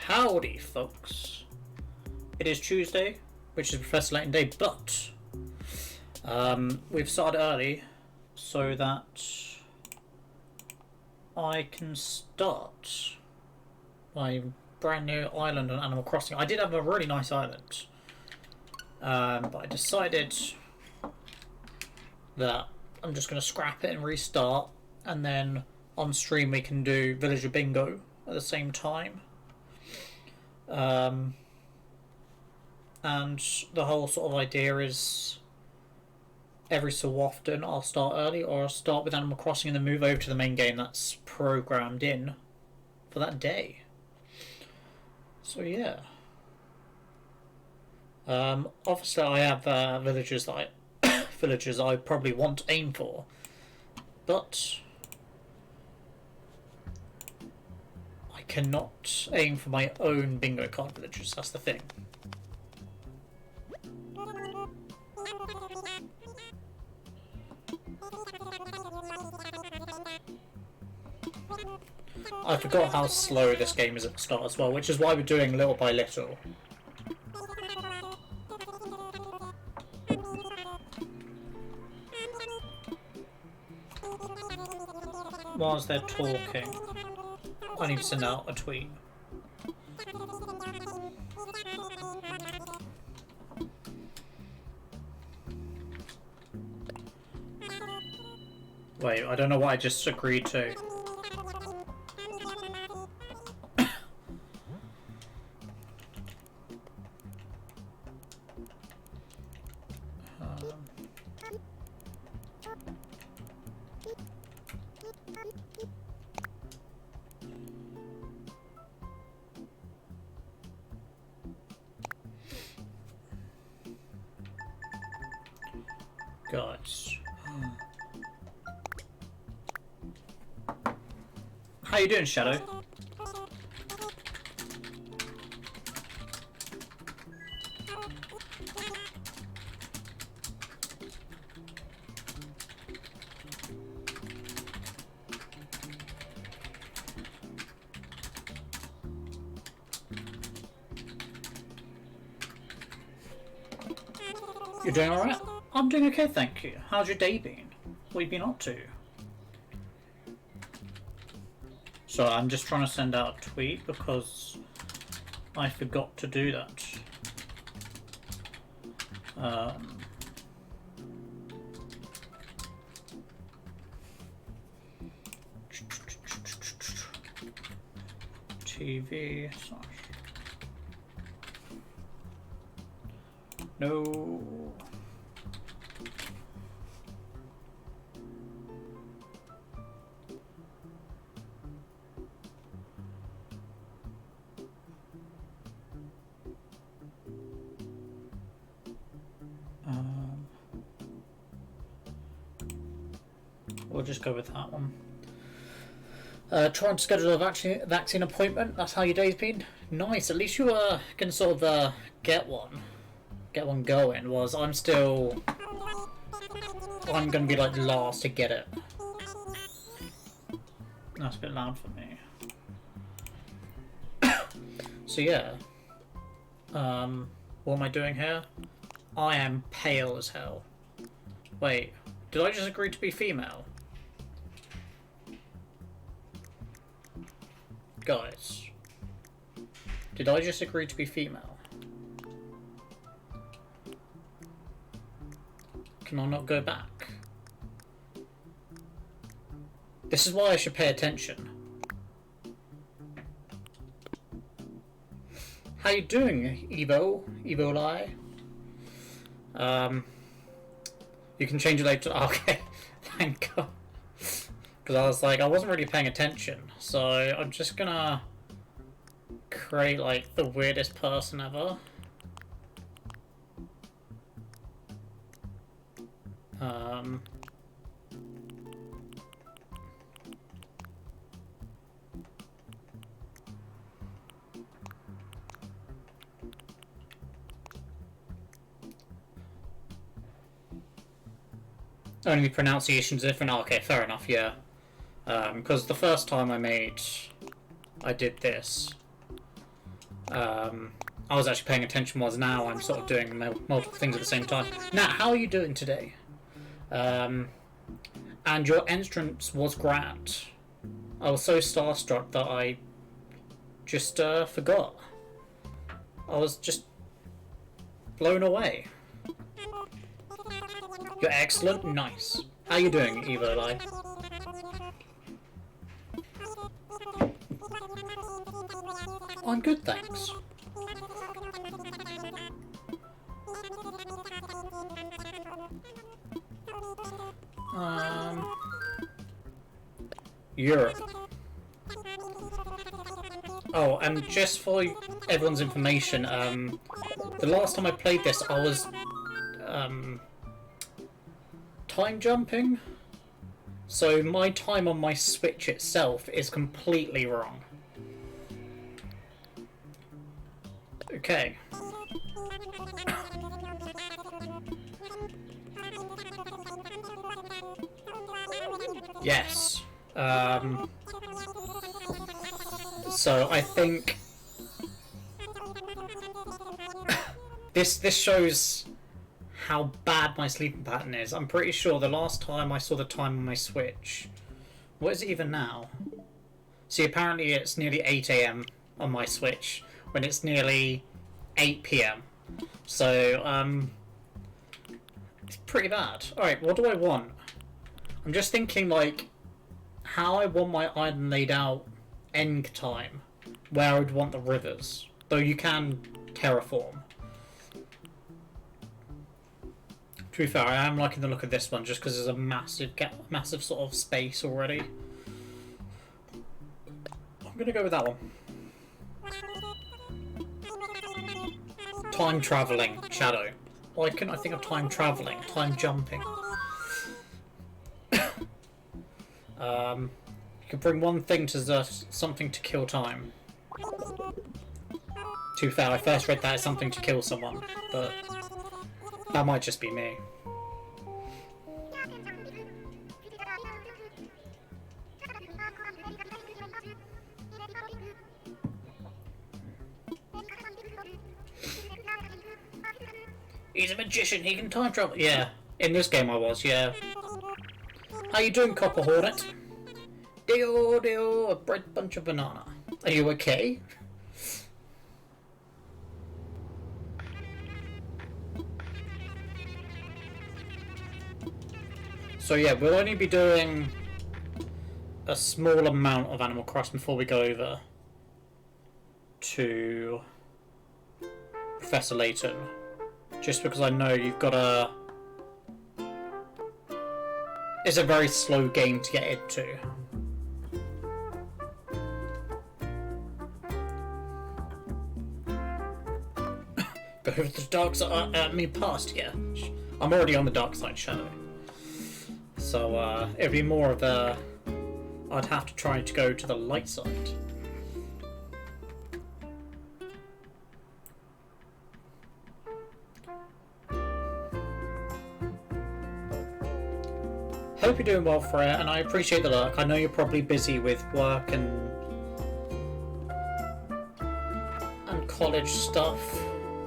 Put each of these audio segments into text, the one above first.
Howdy, folks. It is Tuesday, which is Professor Layton Day, but we've started early so that I can start my brand new island on Animal Crossing. I did have a really nice island, but I decided that I'm just going to scrap it and restart, and then on stream we can do Villager Bingo at the same time. And the whole sort of idea is every so often I'll start early, or I'll start with Animal Crossing and then move over to the main game that's programmed in for that day. So yeah. Obviously I have villagers that I probably want to aim for, but I cannot aim for my own bingo card villagers. That's the thing. I forgot how slow this game is at the start as well, which is why we're doing little by little. Whilst they're talking, I need to send out a tweet. Wait, I don't know what I just agreed to. Guys. How you doing, Shadow? You're doing alright? I'm doing okay, thank you. How's your day been? What have you been up to? So I'm just trying to send out a tweet because I forgot to do that. Um, TV. Sorry. No. We'll just go with that one. Trying to schedule a vaccine appointment. That's how your day's been. Nice. At least you can sort of get one going. Was I'm gonna be like the last to get it. That's a bit loud for me. So yeah. What am I doing here? I am pale as hell. Wait, did I just agree to be female? Guys, did I just agree to be female? Can I not go back? This is why I should pay attention. How you doing, Evoli? You can change it later. Okay, thank God. Because I was like, I wasn't really paying attention, so I'm just gonna create like the weirdest person ever. Only pronunciation's different. Oh, okay, fair enough. Yeah. Because the first time I did this, I was actually paying attention, was now I'm sort of doing multiple things at the same time. Now, how are you doing today? And your entrance was grand. I was so starstruck that I just forgot. I was just blown away. You're excellent, nice. How you doing, Evoli? I'm good, thanks. Europe. Oh, and just for everyone's information, the last time I played this, I was time jumping. So my time on my Switch itself is completely wrong. Okay. Yes. So I think this shows how bad my sleeping pattern is. I'm pretty sure the last time I saw the time on my Switch, what is it even now? See, apparently it's nearly 8 AM on my Switch when it's nearly 8 PM. So it's pretty bad. Alright, what do I want? I'm just thinking like how I want my island laid out end time, where I would want the rivers. Though you can terraform. To be fair, I am liking the look of this one just because there's a massive sort of space already. I'm gonna go with that one. Time travelling, Shadow. Why couldn't I think of time travelling? Time jumping. You could bring one thing to something to kill time. To be fair, I first read that as something to kill someone, but that might just be me. He's a magician, he can time travel. Yeah, in this game I was, yeah. How you doing, Copper Hornet? Dio, a bright bunch of banana. Are you okay? So yeah, we'll only be doing a small amount of Animal Crossing before we go over to Professor Layton. Just because I know you've got a... It's a very slow game to get into. Go over to the dark side. Past here. I'm already on the dark side shadow. So it'd be more of a... I'd have to try to go to the light side. Hope you're doing well, Freya, and I appreciate the luck. I know you're probably busy with work and college stuff,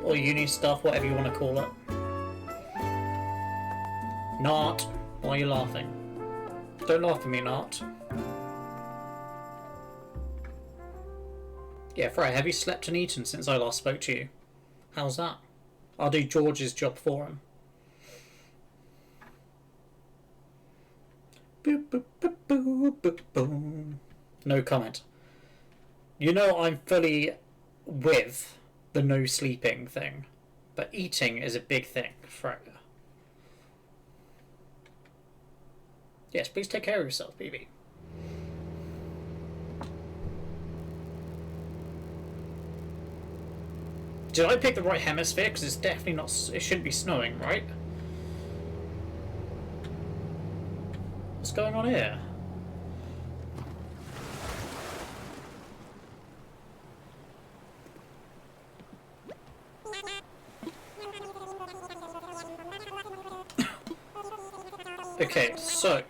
or uni stuff, whatever you want to call it. Nart, why are you laughing? Don't laugh at me, Nart. Yeah, Freya, have you slept and eaten since I last spoke to you? How's that? I'll do George's job for him. Boop, boop, boop, boop, boop, boom. No comment. You know I'm fully with the no sleeping thing, but eating is a big thing, Freya. Yes, please take care of yourself, BB. Did I pick the right hemisphere? Because it's definitely not... It shouldn't be snowing, right? What's going on here? Okay, so...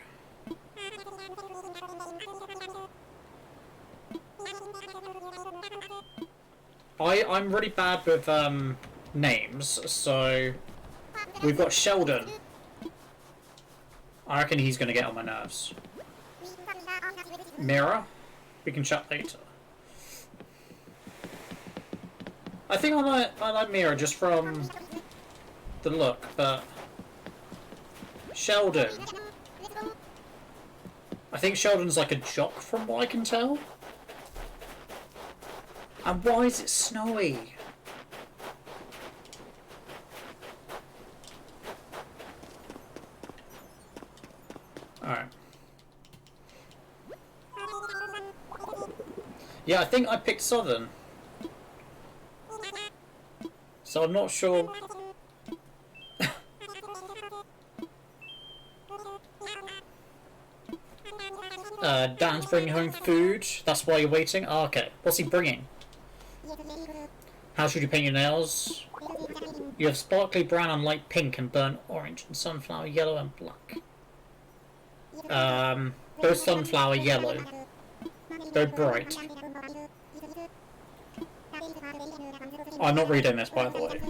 I'm really bad with names, so we've got Sheldon. I reckon he's going to get on my nerves. Mira, we can chat later. I think I like Mira just from the look, but Sheldon. I think Sheldon's like a jock from what I can tell. And why is it snowy? Alright. Yeah, I think I picked Southern. So I'm not sure. Dan's bringing home food. That's why you're waiting? Oh, okay. What's he bringing? How should you paint your nails? You have sparkly brown and light pink and burnt orange and sunflower yellow and black. Both sunflower yellow. They're bright. I'm not reading this, by the way.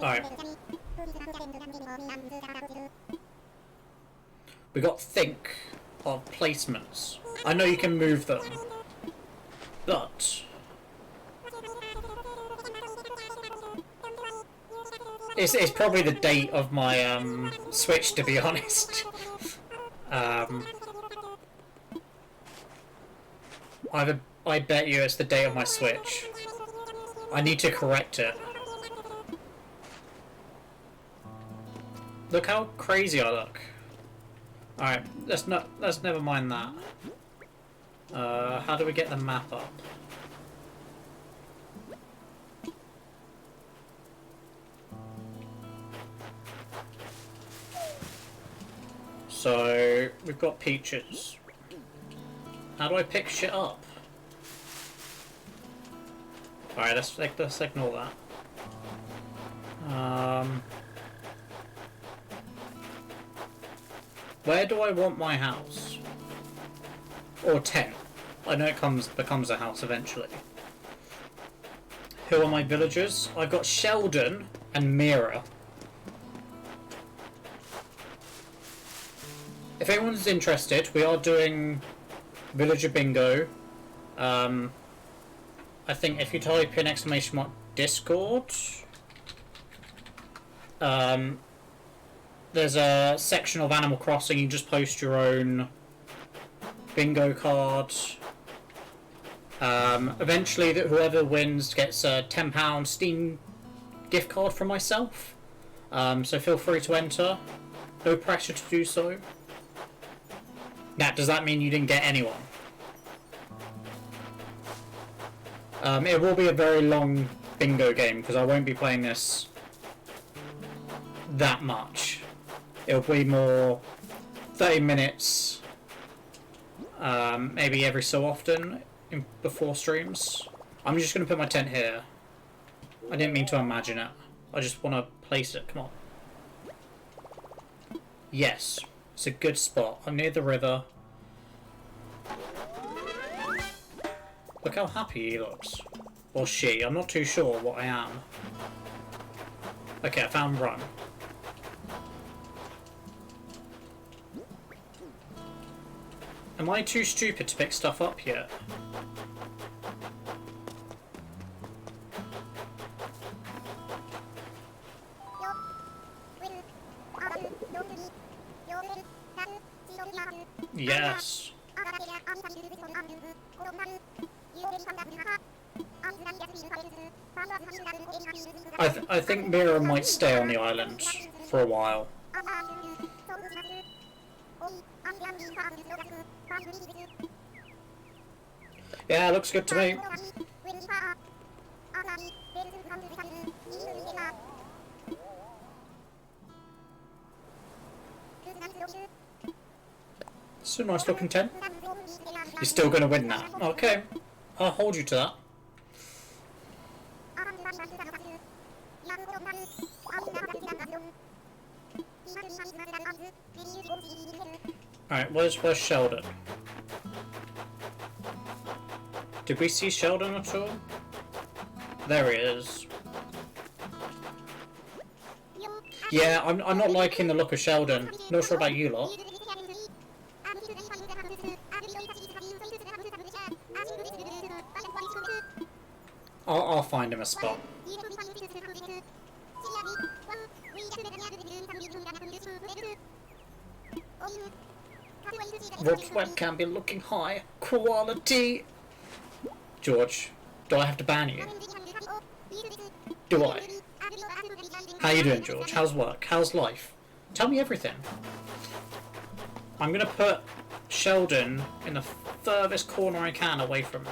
Alright. We got think of placements. I know you can move them, but it's probably the date of my Switch, to be honest. I bet you it's the date of my Switch. I need to correct it. Look how crazy I look. Alright, let's never mind that. How do we get the map up? So we've got peaches. How do I pick shit up? Alright, let's ignore that. Where do I want my house? Or tent. I know it becomes a house eventually. Who are my villagers? I've got Sheldon and Mira. If anyone's interested, we are doing Villager Bingo. I think if you type in !mark Discord, there's a section of Animal Crossing. You can just post your own bingo card. Eventually, whoever wins gets a £10 Steam gift card from myself. So feel free to enter. No pressure to do so. Now, does that mean you didn't get anyone? It will be a very long bingo game because I won't be playing this that much. It'll be more 30 minutes, maybe every so often before streams. I'm just going to put my tent here. I didn't mean to imagine it. I just want to place it. Come on. Yes, it's a good spot. I'm near the river. Look how happy he looks. Or she. I'm not too sure what I am. Okay, I found run. Am I too stupid to pick stuff up yet? Yes. I think Mira might stay on the island for a while. Yeah, looks good to me. It's a nice looking tent. You're still going to win that. Okay, I'll hold you to that. Alright, where's Sheldon? Did we see Sheldon at all? There he is. Yeah, I'm not liking the look of Sheldon. Not sure about you lot. I'll find him a spot. Rob's webcam be looking high quality. George, do I have to ban you? Do I? How you doing, George? How's work? How's life? Tell me everything. I'm gonna put Sheldon in the furthest corner I can away from me.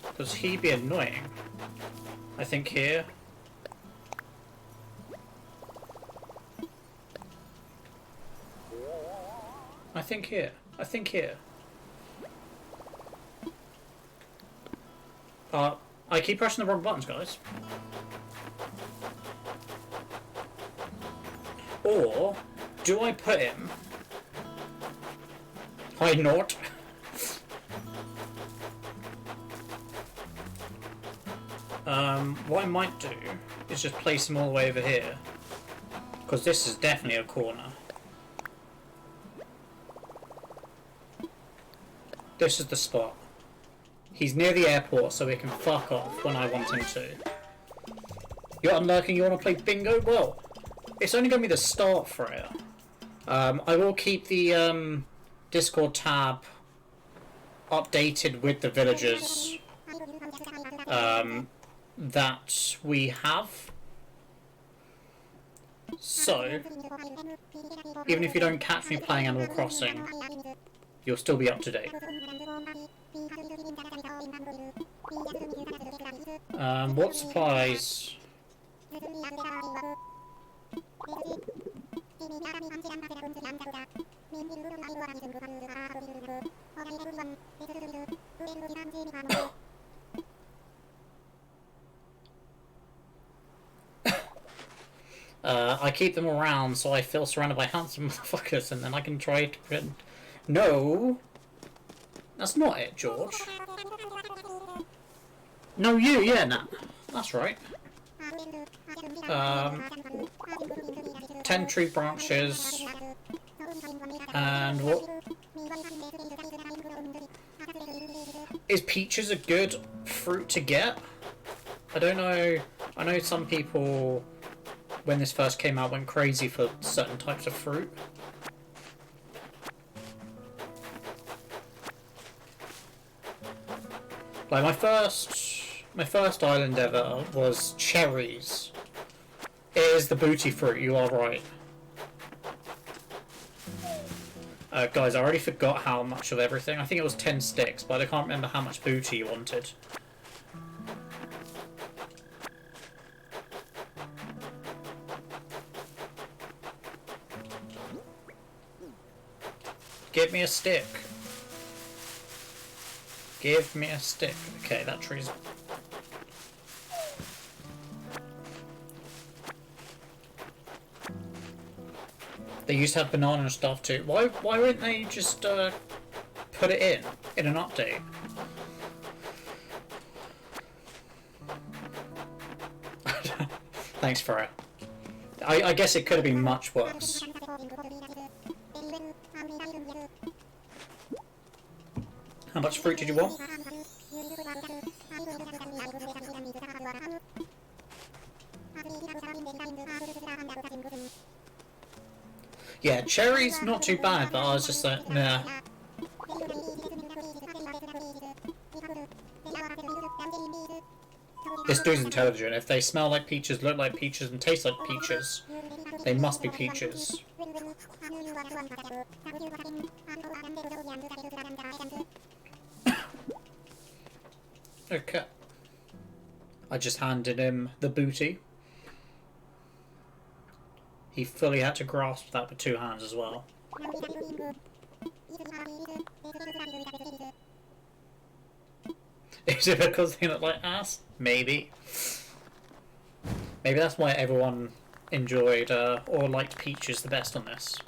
Because he'd be annoying. I think here. I think here. I think here. I keep pressing the wrong buttons, guys. Or do I put him? Why not? What I might do is just place him all the way over here, because this is definitely a corner. This is the spot. He's near the airport, so he can fuck off when I want him to. You're unlurking, you want to play bingo? Well, it's only going to be the start for it. I will keep the Discord tab updated with the villagers that we have. So, even if you don't catch me playing Animal Crossing, you'll still be up to date. What supplies? I keep them around so I feel surrounded by handsome motherfuckers, and then I can try to pretend. No, that's not it, George. No, you, yeah, nah. That's right. 10 tree branches. And what... Is peaches a good fruit to get? I don't know. I know some people, when this first came out, went crazy for certain types of fruit. Like my first island ever was cherries. It is the booty fruit, you are right. Guys, I already forgot how much of everything. I think it was 10 sticks, but I can't remember how much booty you wanted. Give me a stick. Give me a stick. Okay, that tree's... They used to have banana and stuff too. Why wouldn't they just put it in an update? Thanks for it. I guess it could have been much worse. How much fruit did you want? Yeah, cherries not too bad, but I was just like, nah. This dude's intelligent. If they smell like peaches, look like peaches, and taste like peaches, they must be peaches. Okay. I just handed him the booty. He fully had to grasp that with 2 hands as well. Is it because they look like ass? Maybe. Maybe that's why everyone enjoyed or liked peaches the best on this.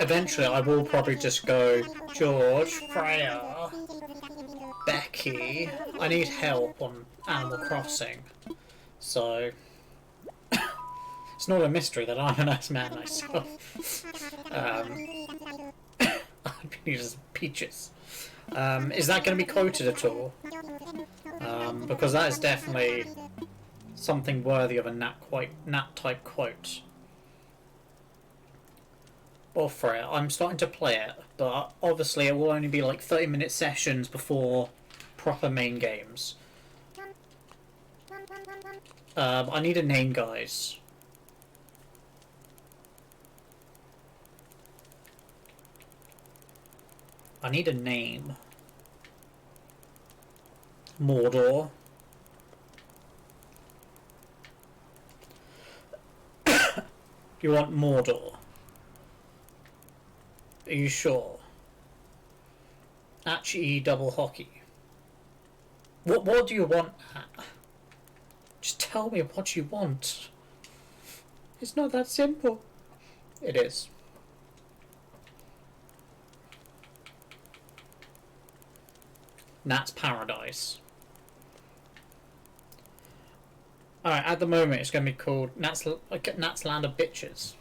Eventually I will probably just go George, Freya, Becky. I need help on Animal Crossing. So it's not a mystery that I'm a nice man myself. I need some peaches. Is that going to be quoted at all? Because that is definitely something worthy of a Nat type quote. Or Freya, I'm starting to play it, but obviously it will only be like 30-minute sessions before proper main games. I need a name, guys. I need a name. Mordor. You want Mordor? Are you sure? H-E double hockey. What do you want? Just tell me what you want. It's not that simple. It is. Nat's Paradise. Alright, at the moment it's going to be called Nat's Land of Bitches.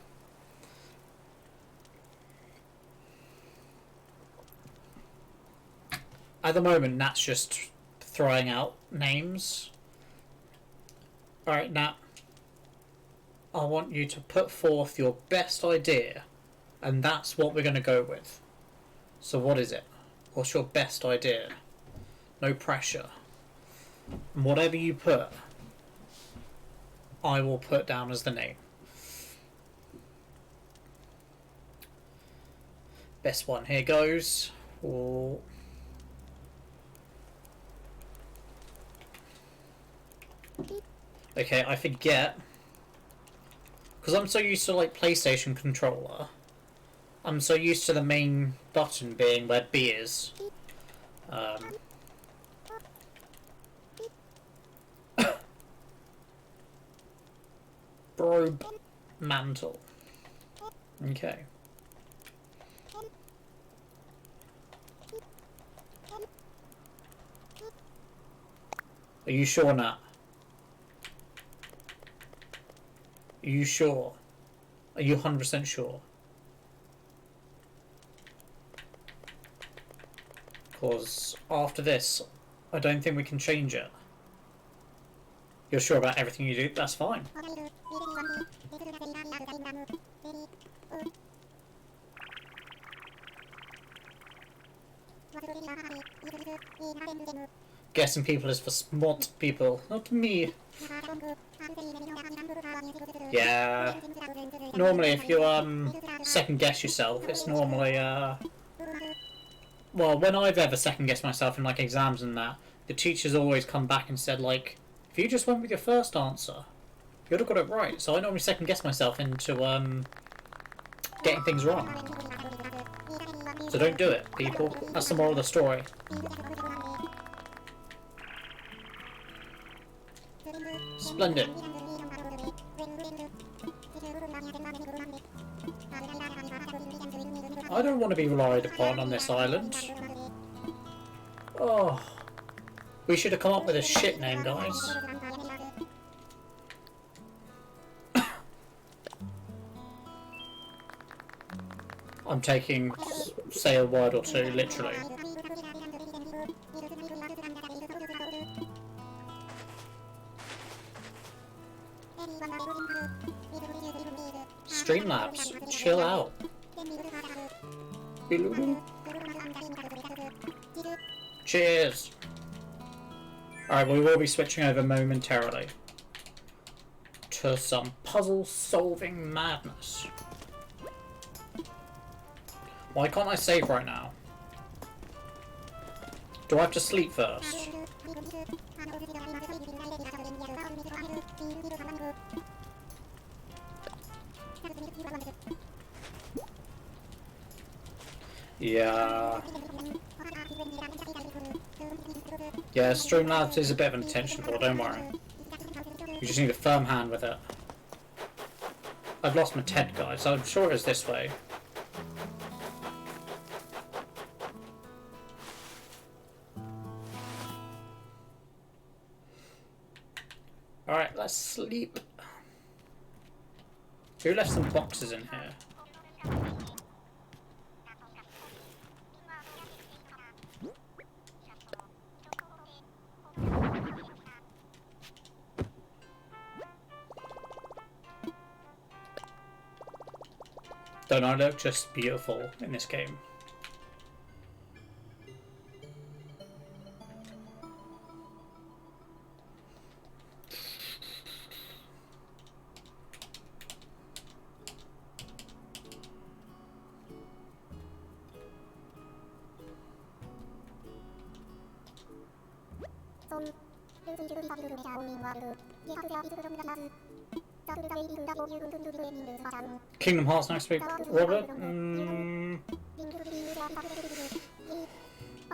At the moment, Nat's just throwing out names. Alright, Nat. I want you to put forth your best idea, and that's what we're going to go with. So what is it? What's your best idea? No pressure. And whatever you put, I will put down as the name. Best one here goes. Oh. Okay, I forget. Because I'm so used to like PlayStation controller. I'm so used to the main button being where B is. Brobe mantle. Okay. Are you sure, Nat? Are you sure? Are you 100% sure? Because after this, I don't think we can change it. You're sure about everything you do? That's fine. Guessing people is for smart people, not me. Yeah. Normally if you second guess yourself, it's normally well, when I've ever second guessed myself in like exams and that, the teachers always come back and said like, if you just went with your first answer, you'd have got it right. So I normally second guess myself into getting things wrong. So don't do it, people. That's the moral of the story. Splendid. I don't want to be relied upon on this island. Oh, we should have come up with a shit name, guys. I'm taking, say a word or two, literally. Streamlabs, chill out. Cheers. Alright, we will be switching over momentarily to some puzzle-solving madness. Why can't I save right now? Do I have to sleep first? Yeah. Yeah, Streamlabs is a bit of an attention whore, don't worry. You just need a firm hand with it. I've lost my TED, guys, so I'm sure it's this way. Alright, let's sleep. Who left some boxes in here? Don't I look just beautiful in this game? Kingdom Hearts next week, Robert?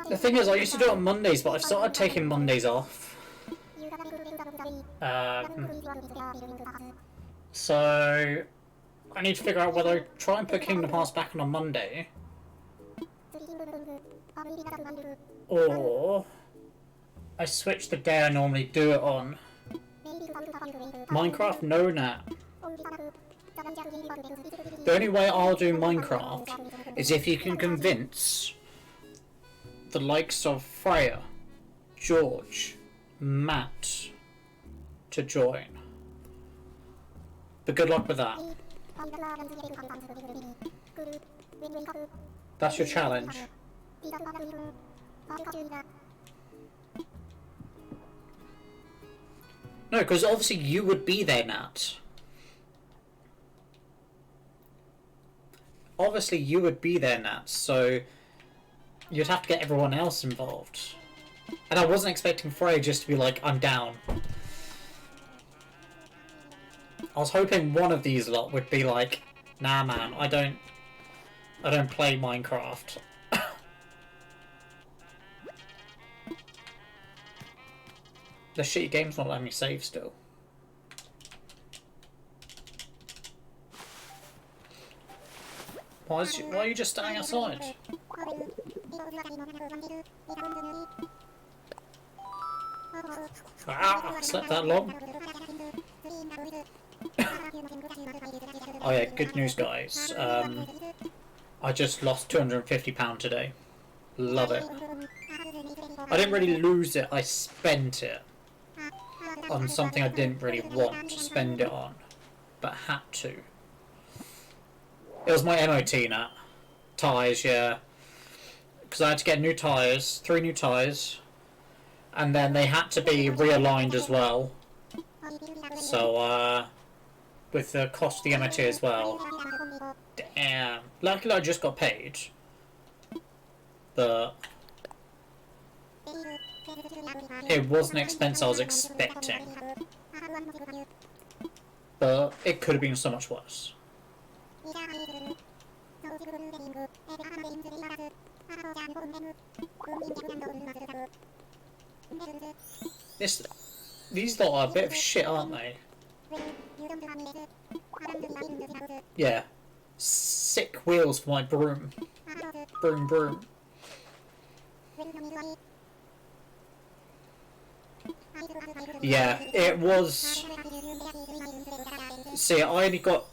The thing is, I used to do it on Mondays, but I've started taking Mondays off. So I need to figure out whether I try and put Kingdom Hearts back on Monday, or I switch the day I normally do it on. Minecraft? No, Nat. The only way I'll do Minecraft is if you can convince the likes of Freya, George, Matt to join. But good luck with that. That's your challenge. No, because obviously you would be there, Nat. Obviously you would be there, Nat, so you'd have to get everyone else involved. And I wasn't expecting Frey just to be like, I'm down. I was hoping one of these lot would be like, nah man, I don't play Minecraft. The shitty game's not letting me save still. Why are you just standing outside? Ah, slept that long? Oh yeah, good news guys. I just lost £250 today. Love it. I didn't really lose it, I spent it on something I didn't really want to spend it on, but had to. It was my MOT nut. Tyres, yeah. Because I had to get new tyres, 3 new tyres, and then they had to be realigned as well. So, with the cost of the MOT as well. Damn. Luckily I just got paid. But it wasn't expense I was expecting. But it could have been so much worse. These lot are a bit of shit, aren't they? Yeah. Sick wheels for my broom. Broom, broom. Yeah, it was. See, I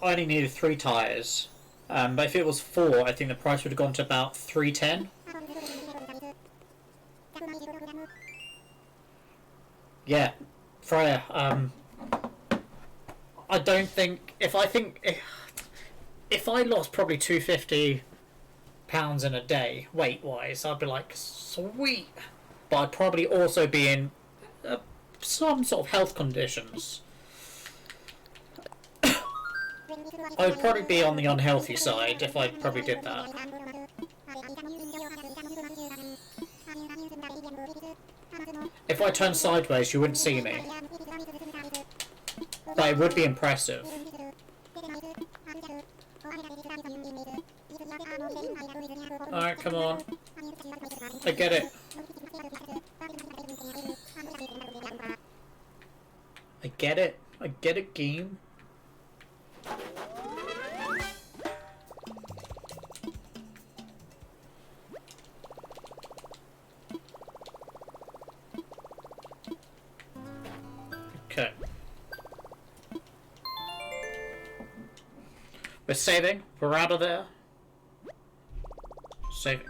only needed 3 tyres, but if it was 4, I think the price would have gone to about £310. Yeah, Freya. I don't think if I lost probably £250 in a day weight wise, I'd be like sweet, but I'd probably also be in some sort of health conditions. I would probably be on the unhealthy side if I probably did that. If I turned sideways, you wouldn't see me. But it would be impressive. Alright, come on. I get it. I get it. I get it, game. Okay. We're saving. We're out of there. Saving.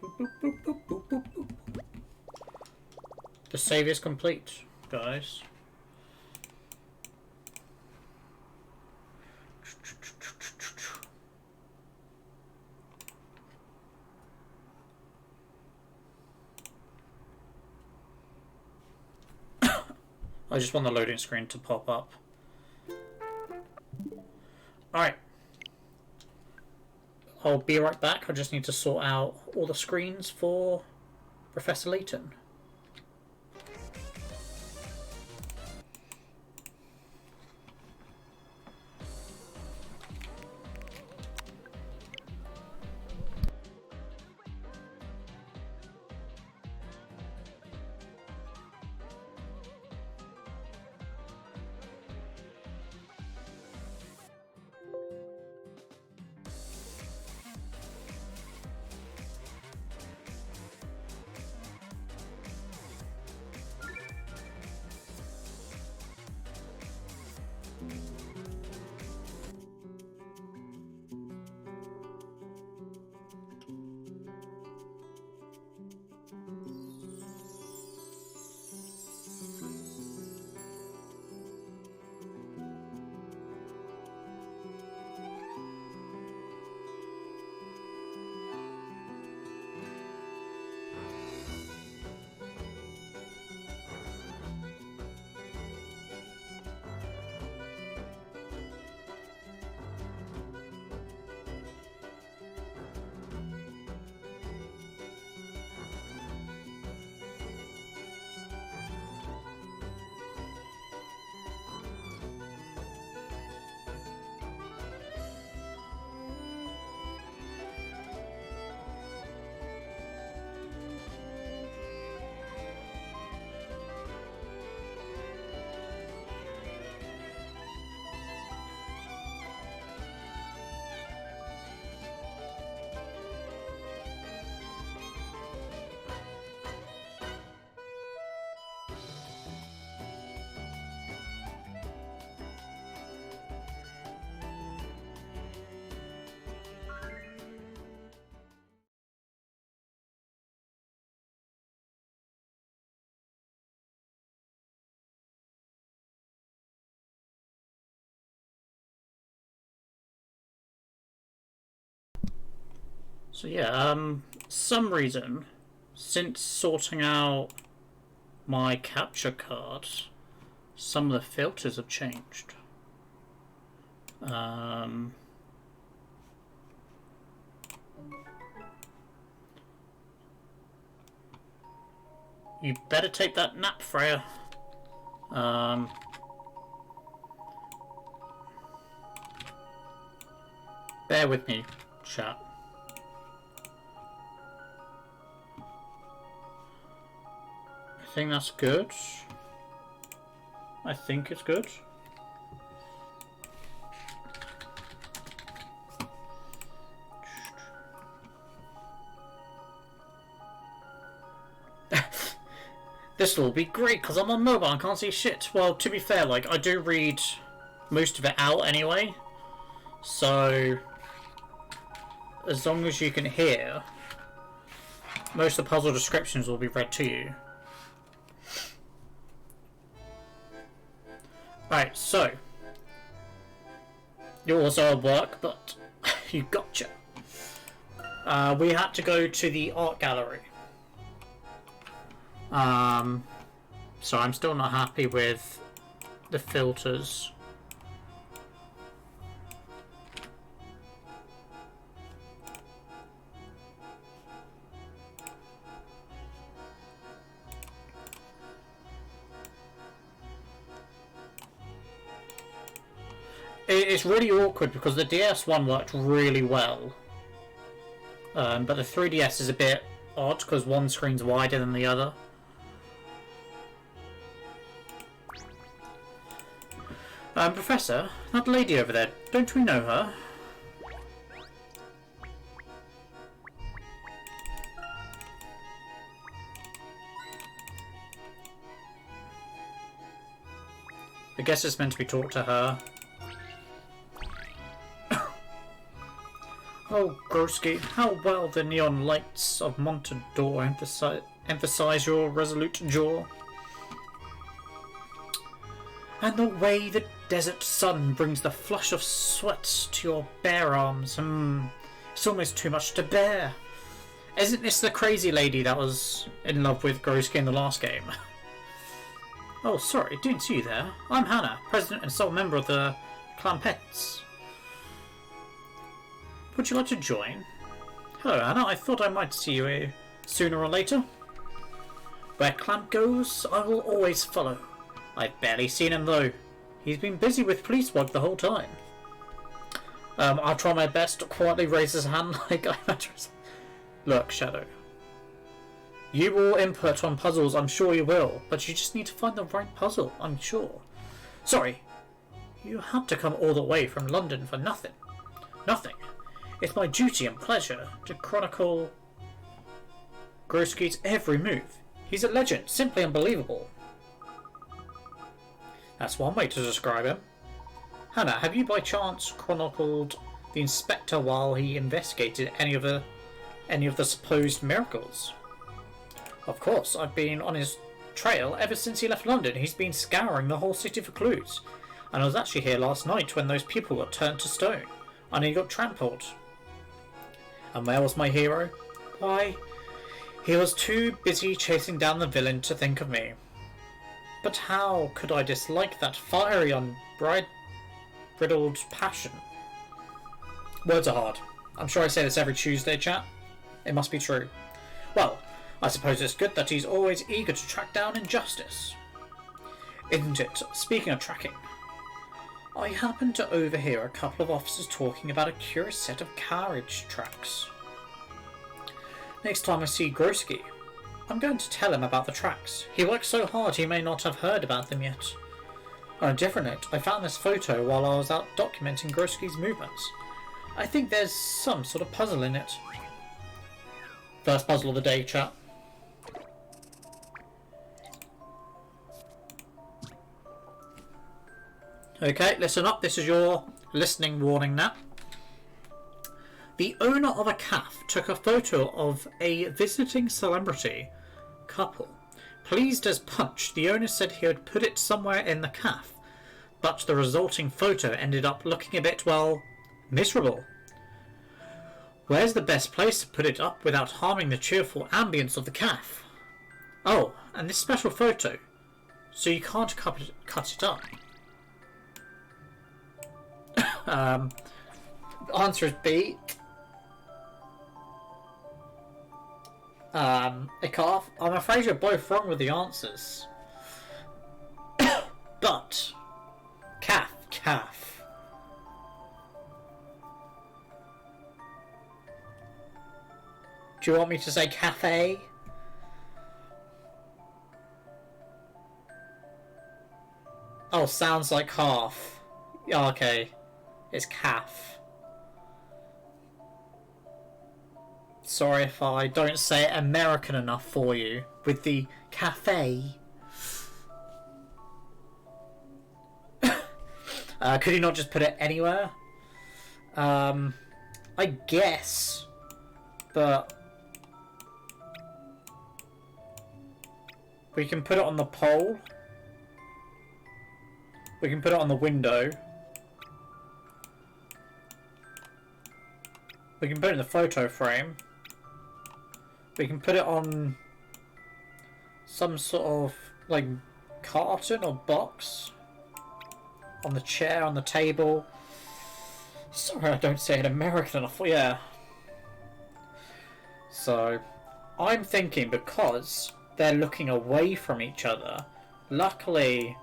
Boop, boop, boop, boop, boop, boop, boop. The save is complete, guys. I just want the loading screen to pop up. Alright. I'll be right back. I just need to sort out all the screens for Professor Layton. So yeah, some reason, since sorting out my capture card, some of the filters have changed. You better take that nap, Freya. Bear with me, chat. I think that's good. I think it's good. This will be great because I'm on mobile and can't see shit. Well, to be fair, like, I do read most of it out anyway. So, as long as you can hear, most of the puzzle descriptions will be read to you. Right, so, you're also at work, but you gotcha. We had to go to the art gallery. So I'm still not happy with the filters. It's really awkward because the DS one worked really well, but the 3DS is a bit odd because one screen's wider than the other. Professor, that lady over there, don't we know her? I guess it's meant to be taught to her. Oh, Groski, how well the neon lights of Montador emphasize your resolute jaw. And the way the desert sun brings the flush of sweat to your bare arms. It's almost too much to bear. Isn't this the crazy lady that was in love with Groski in the last game? Oh, sorry, didn't see you there. I'm Hannah, president and sole member of the Clampets. Would you like to join? Hello, Hannah. I thought I might see you here sooner or later. Where Clamp goes, I will always follow. I've barely seen him though. He's been busy with police work the whole time. I'll try my best to quietly raise his hand like I matter. Look, Shadow. You will input on puzzles, I'm sure you will, but you just need to find the right puzzle, I'm sure. Sorry, you had to come all the way from London for nothing. Nothing. It's my duty and pleasure to chronicle Groski's every move. He's a legend, simply unbelievable. That's one way to describe him. Hannah, have you by chance chronicled the inspector while he investigated any of the supposed miracles? Of course, I've been on his trail ever since he left London. He's been scouring the whole city for clues. And I was actually here last night when those people got turned to stone. And he got trampled. And where was my hero? Why, he was too busy chasing down the villain to think of me. But how could I dislike that fiery, unbridled passion? Words are hard. I'm sure I say this every Tuesday, chat. It must be true. Well, I suppose it's good that he's always eager to track down injustice. Isn't it? Speaking of tracking, I happened to overhear a couple of officers talking about a curious set of carriage tracks. Next time I see Groski, I'm going to tell him about the tracks. He worked so hard he may not have heard about them yet. On a different note, I found this photo while I was out documenting Groski's movements. I think there's some sort of puzzle in it. First puzzle of the day, chat. Okay, listen up. This is your listening warning now. The owner of a cafe took a photo of a visiting celebrity couple. Pleased as punch, the owner said he would put it somewhere in the cafe, but the resulting photo ended up looking a bit, well, miserable. Where's the best place to put it up without harming the cheerful ambience of the cafe? Oh, and this special photo. So you can't cut it up. Answer is B. Ikarth, I'm afraid you're both wrong with the answers. But calf. Do you want me to say cafe? Oh, sounds like half. Okay. It's calf. Sorry if I don't say it American enough for you with the cafe. Could you not just put it anywhere? I guess. But we can put it on the pole. We can put it on the window. We can put it in the photo frame. We can put it on some sort of like carton or box. On the chair, on the table. Sorry, I don't say it American enough. Yeah. So, I'm thinking because they're looking away from each other, luckily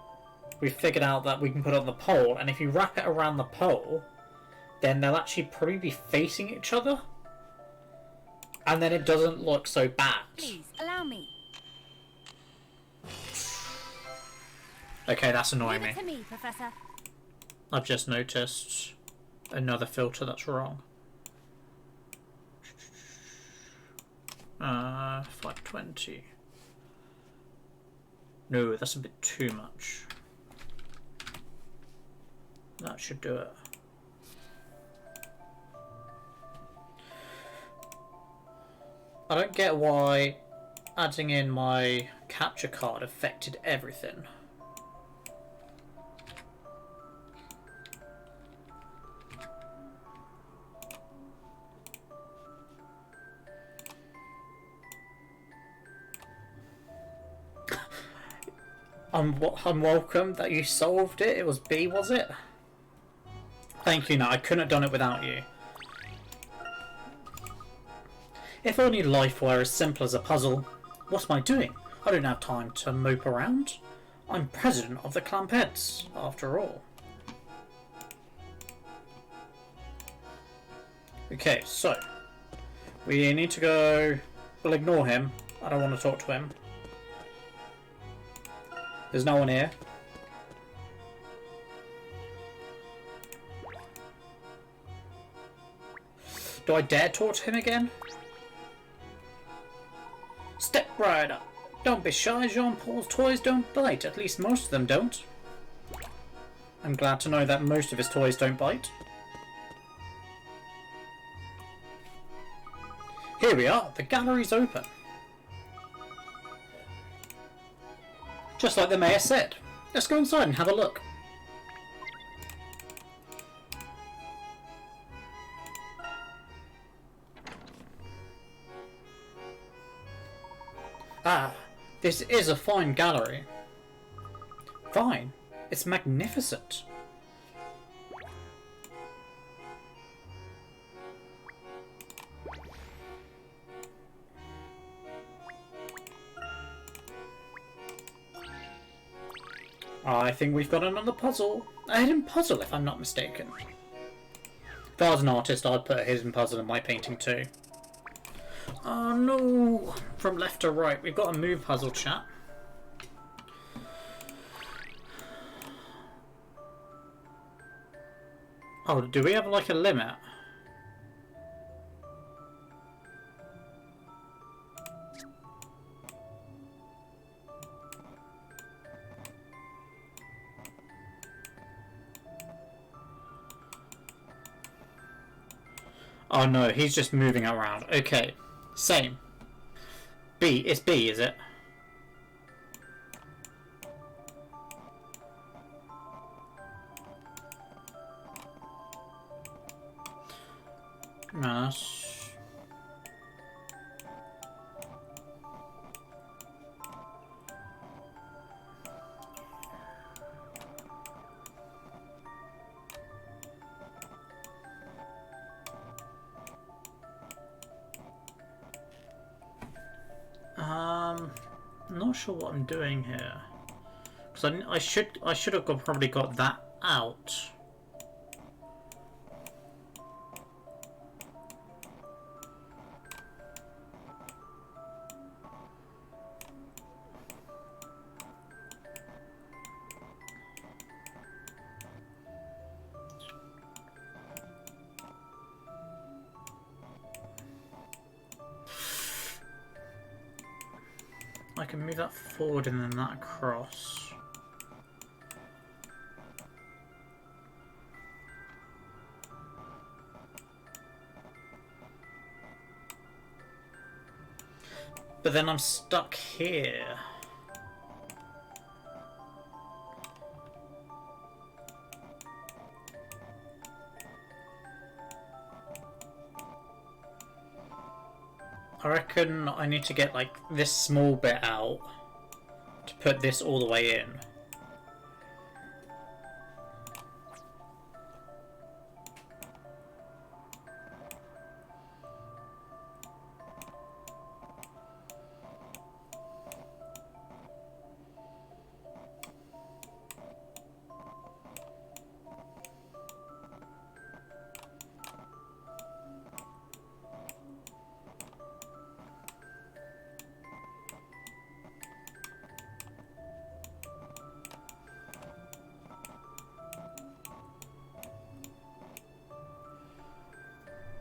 we figured out that we can put it on the pole, and if you wrap it around the pole, then they'll actually probably be facing each other. And then it doesn't look so bad. Please, allow me. Okay, that's annoying me. Leave it to me, Professor. I've just noticed another filter that's wrong. 520. No, that's a bit too much. That should do it. I don't get why adding in my capture card affected everything. I'm welcome that you solved it. It was B, was it? Thank you. No, I couldn't have done it without you. If only life were as simple as a puzzle. What am I doing? I don't have time to mope around. I'm president of the Clampets, after all. Okay, so we need to go. We'll ignore him. I don't want to talk to him. There's no one here. Do I dare talk to him again? Step right up. Don't be shy, Jean-Paul's toys don't bite. At least most of them don't. I'm glad to know that most of his toys don't bite. Here we are. The gallery's open. Just like the mayor said. Let's go inside and have a look. Ah, this is a fine gallery. Fine. It's magnificent. I think we've got another puzzle. A hidden puzzle, if I'm not mistaken. If I was an artist, I'd put a hidden puzzle in my painting too. Oh no! From left to right, we've got a move puzzle, chat. Oh, do we have like a limit? Oh no, he's just moving around. Okay, same. B, it's B, is it? Mass. I'm not sure what I'm doing here. Because I should have probably got that out. I can move that forward and then that across. But then I'm stuck here. I reckon I need to get like this small bit out to put this all the way in.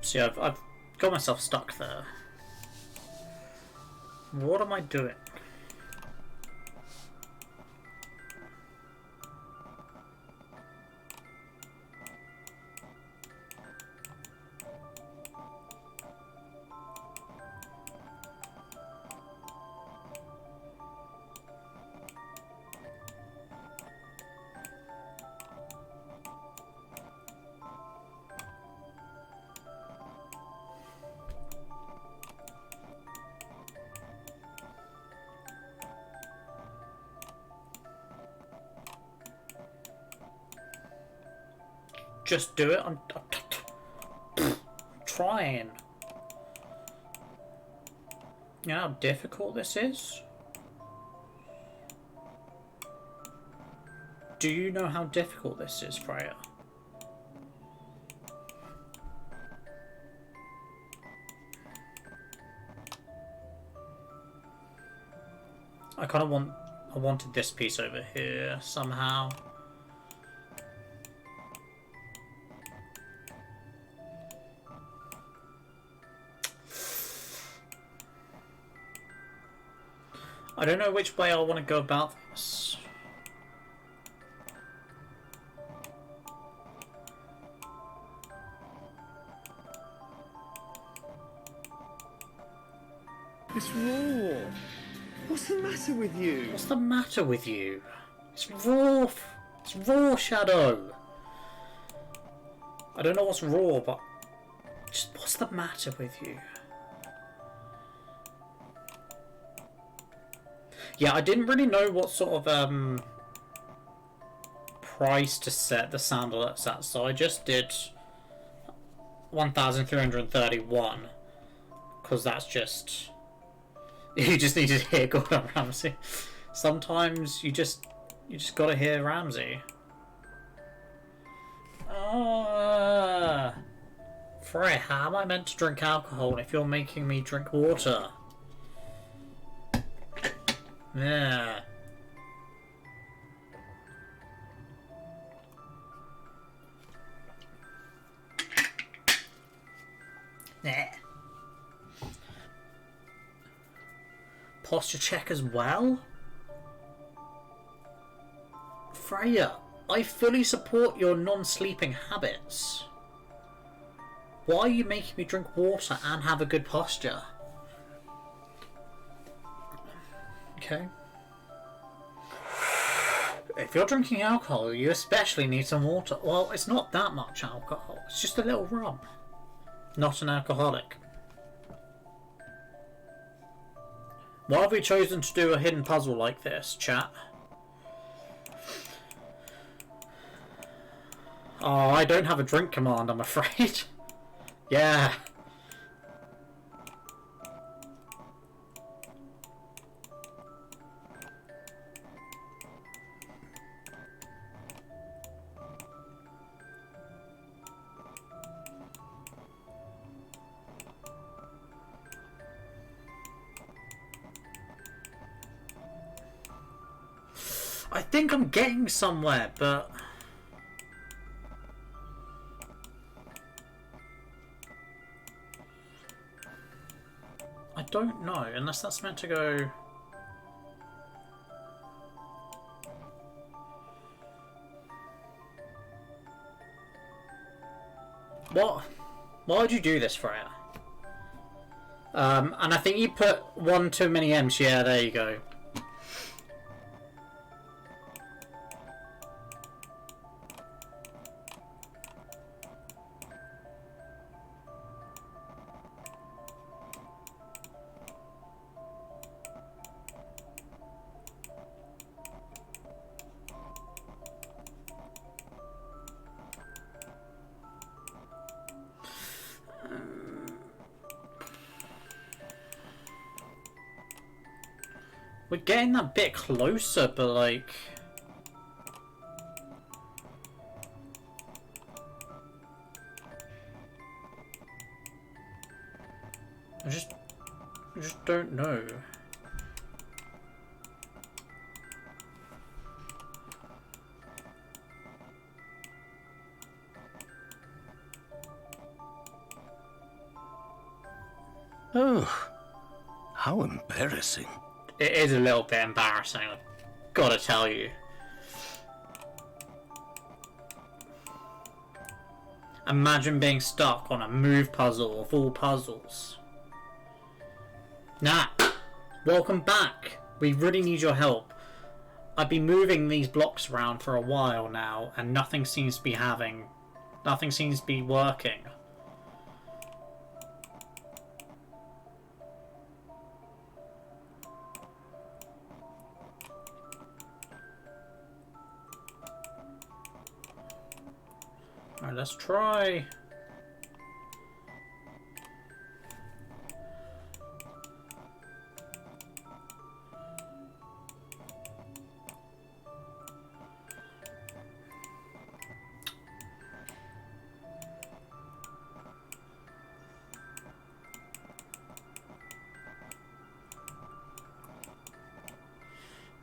See, I've got myself stuck there. What am I doing? Just do it. I'm trying. You know how difficult this is? Do you know how difficult this is, Freya? I kind of I wanted this piece over here somehow. I don't know which way I want to go about this. It's raw. What's the matter with you? What's the matter with you? It's raw. It's raw, Shadow. I don't know what's raw, but just what's the matter with you? Yeah, I didn't really know what sort of price to set the sound alerts at, so I just did 1,331 because that's just you just need to hear Gordon Ramsay. Sometimes you just gotta hear Ramsay. Freya, how am I meant to drink alcohol if you're making me drink water? Yeah. Nah. Posture check as well? Freya, I fully support your non-sleeping habits. Why are you making me drink water and have a good posture? Okay. If you're drinking alcohol, you especially need some water. Well, it's not that much alcohol. It's just a little rum. Not an alcoholic. Why have we chosen to do a hidden puzzle like this, chat? Oh, I don't have a drink command, I'm afraid. Yeah. I think I'm getting somewhere, but I don't know, unless that's meant to go. What? Why would you do this, Freya? And I think you put one too many M's. Yeah, there you go. We're getting that bit closer, but like... I just don't know. Oh, how embarrassing. It is a little bit embarrassing, I've gotta tell you. Imagine being stuck on a move puzzle of all puzzles. Nah, welcome back. We really need your help. I've been moving these blocks around for a while now, and nothing seems to be working. Alright, let's try.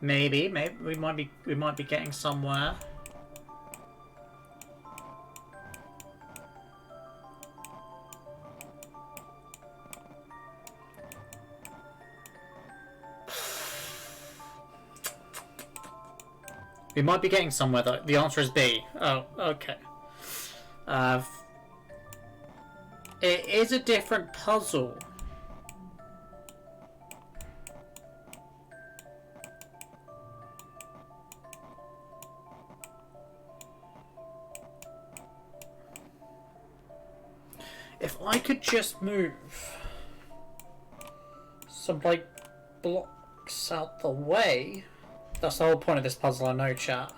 Maybe we might be getting somewhere. We might be getting somewhere though. The answer is B. Oh, okay. It is a different puzzle. If I could just move some like blocks out the way. That's the whole point of this puzzle, I know, chat.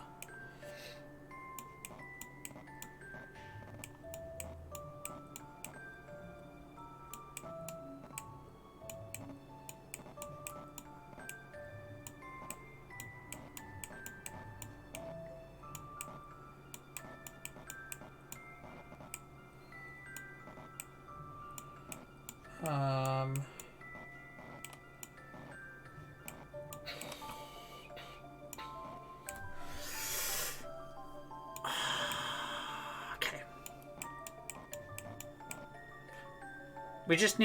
We just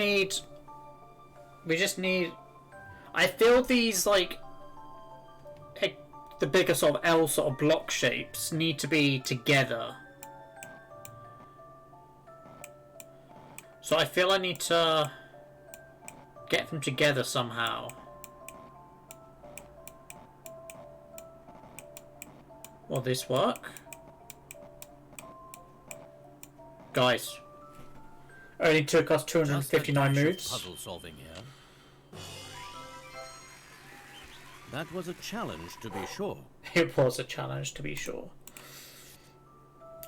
need... I feel these, like... the bigger sort of L sort of block shapes need to be together. So I feel I need to get them together somehow. Will this work? Guys. Only took us 259 moves. Puzzle solving here. That was a challenge, to be sure. It was a challenge, to be sure.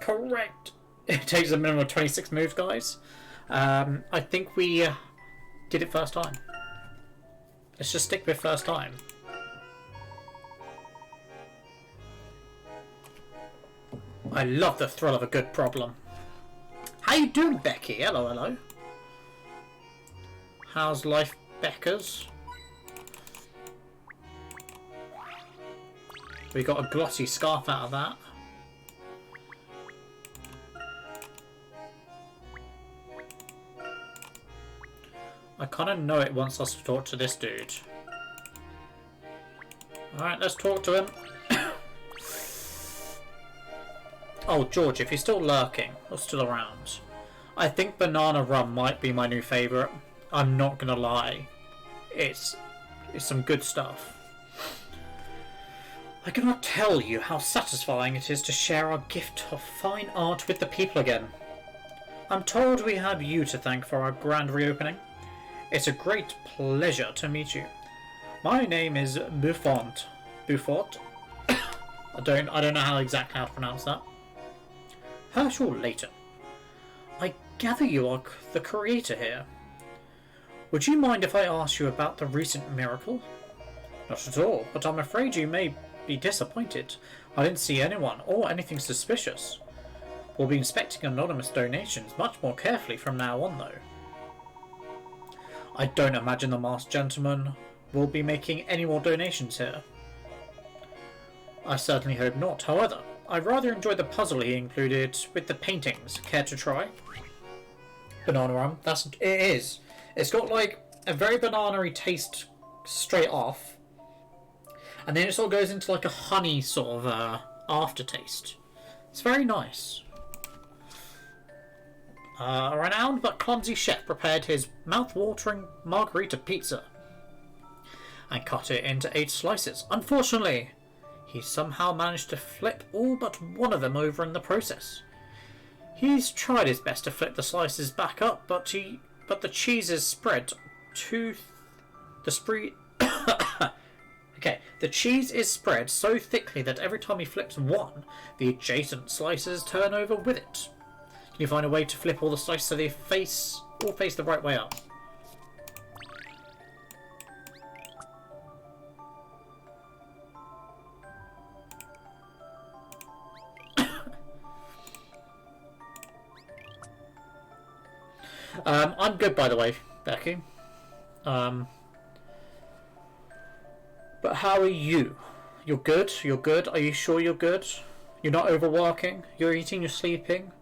Correct. It takes a minimum of 26 moves, guys. I think we did it first time. Let's just stick with first time. I love the thrill of a good problem. How you doing, Becky? Hello, hello. How's life, Beckers? We got a glossy scarf out of that. I kind of know it wants us to talk to this dude. Alright, let's talk to him. Oh, George, if you're still lurking, or still around, I think banana rum might be my new favourite. I'm not gonna lie. It's some good stuff. I cannot tell you how satisfying it is to share our gift of fine art with the people again. I'm told we have you to thank for our grand reopening. It's a great pleasure to meet you. My name is Buffont. Buffont? I don't know how exactly how to pronounce that. Herschel Layton. I gather you are the creator here. Would you mind if I asked you about the recent miracle? Not at all, but I'm afraid you may be disappointed. I didn't see anyone or anything suspicious. We'll be inspecting anonymous donations much more carefully from now on, though. I don't imagine the masked gentleman will be making any more donations here. I certainly hope not. However, I rather enjoyed the puzzle he included with the paintings. Care to try? Banana rum. It is. It's got like a very banana-y taste straight off, and then it sort of goes into like a honey sort of aftertaste. It's very nice. A renowned but clumsy chef prepared his mouth-watering margarita pizza and cut it into 8 slices. Unfortunately, he somehow managed to flip all but one of them over in the process. He's tried his best to flip the slices back up, but the cheese is spread Okay, the cheese is spread so thickly that every time he flips one, the adjacent slices turn over with it. Can you find a way to flip all the slices so they all face the right way up? I'm good, by the way, Becky. But how are you? You're good? You're good? Are you sure you're good? You're not overworking? You're eating? You're sleeping?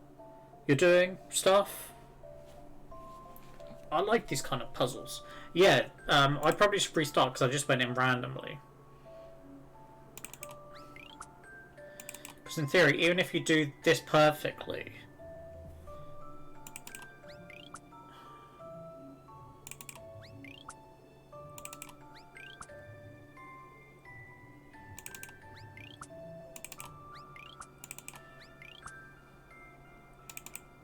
You're doing stuff? I like these kind of puzzles. Yeah, I probably should restart because I just went in randomly. Because in theory, even if you do this perfectly...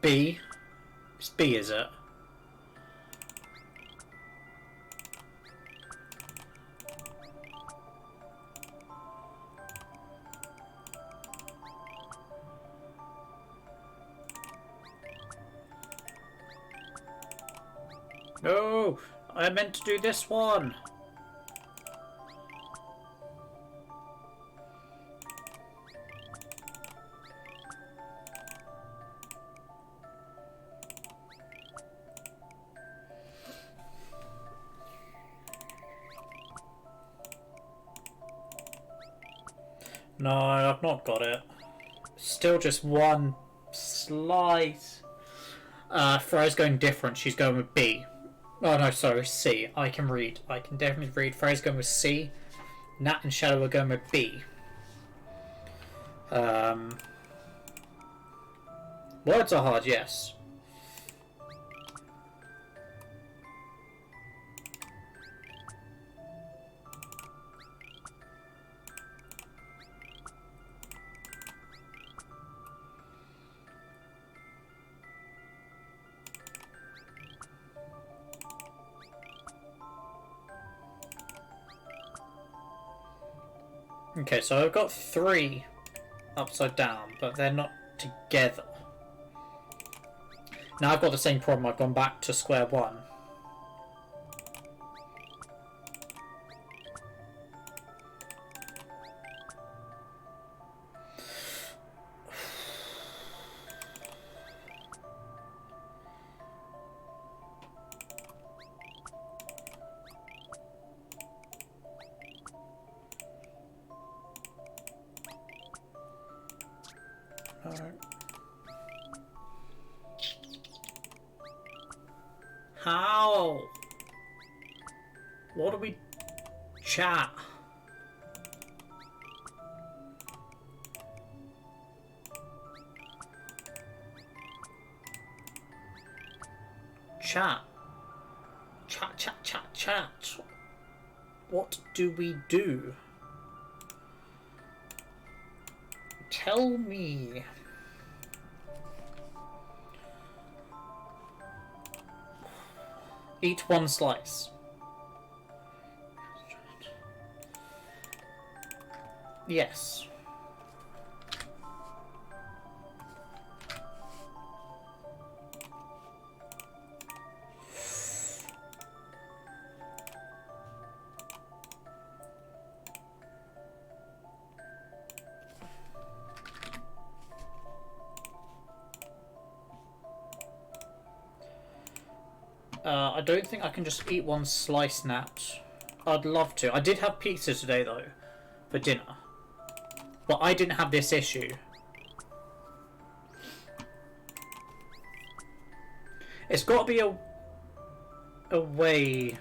B? It's B, is it? No! I meant to do this one! No, I've not got it. Still just one slight. Freya's going different. She's going with B. Oh no, sorry, C. I can read. I can definitely read. Freya's going with C. Nat and Shadow are going with B. Words are hard, yes. Okay, so I've got 3 upside down, but they're not together. Now I've got the same problem. I've gone back to square one. How? What do we... Chat. Chat. Chat, chat, chat, chat. What do we do? Tell me. Eat one slice. Yes. I don't think I can just eat one slice, Nat. I'd love to. I did have pizza today, though, for dinner. But I didn't have this issue. It's got to be a way...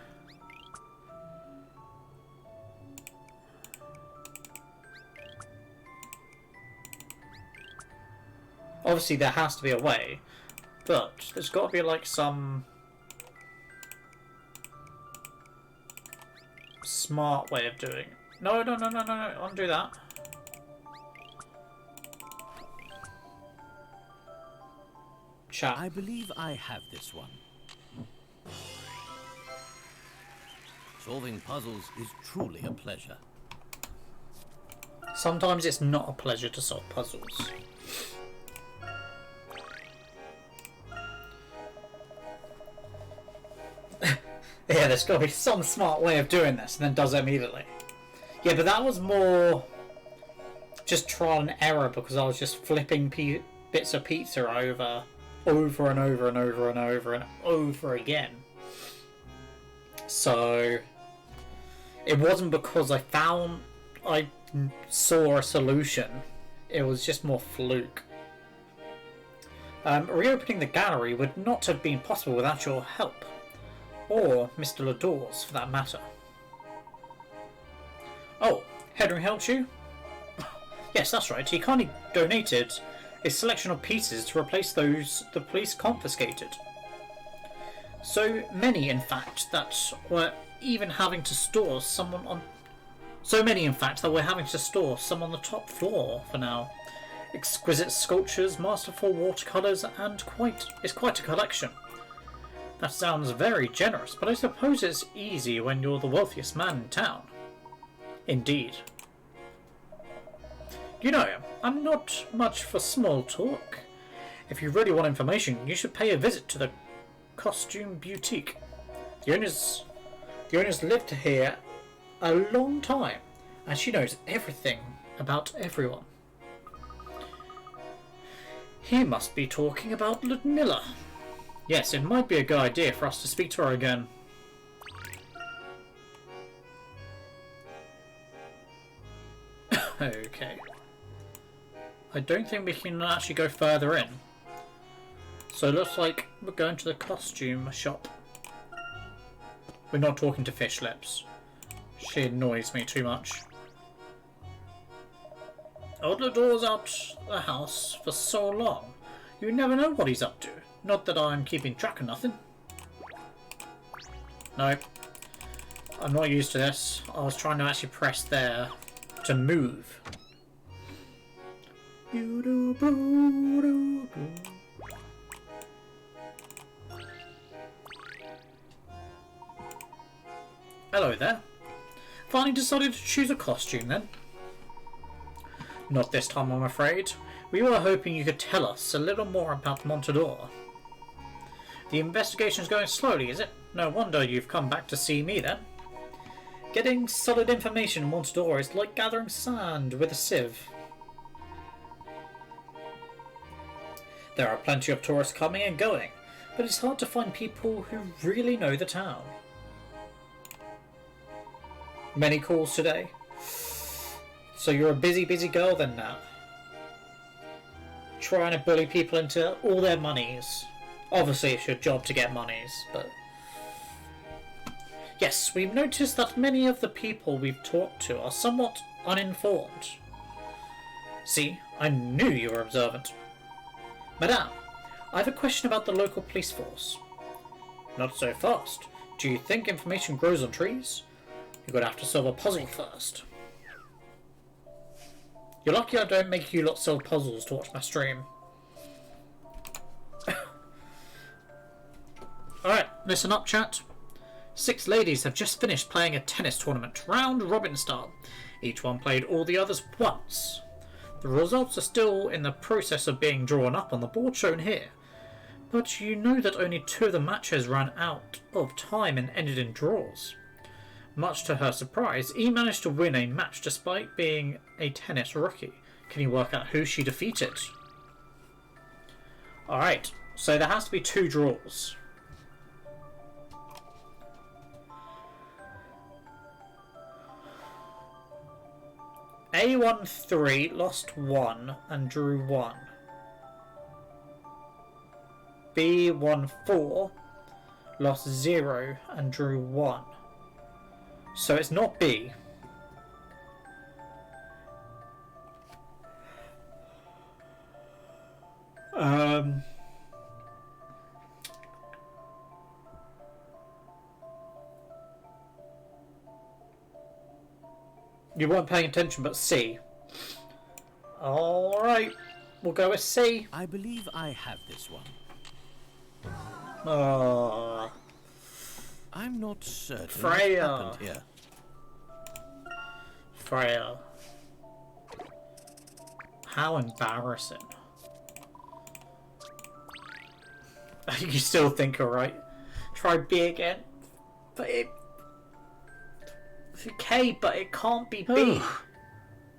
Obviously, there has to be a way. But there's got to be, like, some... smart way of doing it. No, no, no, no, no, no. Undo that. Chat. I believe I have this one. Solving puzzles is truly a pleasure. Sometimes it's not a pleasure to solve puzzles. Yeah, there's got to be some smart way of doing this, and then does it immediately. Yeah, but that was more just trial and error because I was just flipping bits of pizza over and over and over and over and over again. So it wasn't because I saw a solution. It was just more fluke. Reopening the gallery would not have been possible without your help. Or Mr. Lador's, for that matter. Oh, Henry helped you? Yes, that's right. He kindly donated a selection of pieces to replace those the police confiscated. So many, in fact, that we're having to store some on the top floor for now. Exquisite sculptures, masterful watercolours, and it's quite a collection. That sounds very generous, but I suppose it's easy when you're the wealthiest man in town. Indeed. You know, I'm not much for small talk. If you really want information, you should pay a visit to the costume boutique. The owners lived here a long time, and she knows everything about everyone. He must be talking about Ludmilla. Yes, it might be a good idea for us to speak to her again. Okay. I don't think we can actually go further in. So it looks like we're going to the costume shop. We're not talking to Fish Lips. She annoys me too much. Hold the doors out the house for so long. You never know what he's up to. Not that I'm keeping track of nothing. Nope. I'm not used to this. I was trying to actually press there to move. Hello there. Finally decided to choose a costume then? Not this time, I'm afraid. We were hoping you could tell us a little more about Montador. The investigation's going slowly, is it? No wonder you've come back to see me then. Getting solid information in Montador is like gathering sand with a sieve. There are plenty of tourists coming and going, but it's hard to find people who really know the town. Many calls today. So you're a busy girl then now. Trying to bully people into all their monies. Obviously it's your job to get monies, but Yes, we've noticed that many of the people we've talked to are somewhat uninformed. See, I knew you were observant. Madame, I have a question about the local police force. Not so fast. Do you think information grows on trees? You're gonna have to solve a puzzle first. You're lucky I don't make you lot solve puzzles to watch my stream. Alright, listen up, chat. 6 ladies have just finished playing a tennis tournament, round robin style. Each one played all the others once. The results are still in the process of being drawn up on the board shown here. But you know that only 2 of the matches ran out of time and ended in draws. Much to her surprise, E managed to win a match despite being a tennis rookie. Can you work out who she defeated? Alright, so there has to be 2 draws. A won 3, lost 1, and drew 1. B won 4, lost 0, and drew 1. So it's not B. You weren't paying attention, but C. Alright, we'll go with C. I believe I have this one. I'm not certain Freya. what happened here. Freya. How embarrassing. You still think alright. Try B again. But it... Okay, but it can't be B.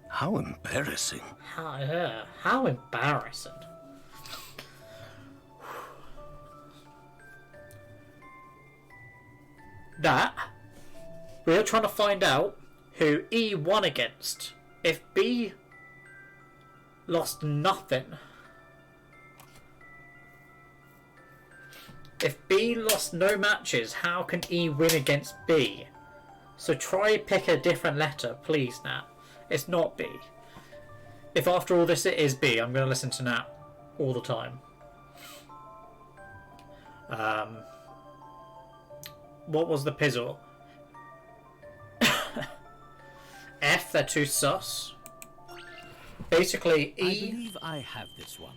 How embarrassing. How embarrassing. That, we're trying to find out who E won against. If B lost nothing. If B lost no matches, how can E win against B? So try pick a different letter, please, Nat. It's not B. If after all this it is B, I'm going to listen to Nat all the time. What was the puzzle? F, they're too sus. Basically, E... I believe I have this one.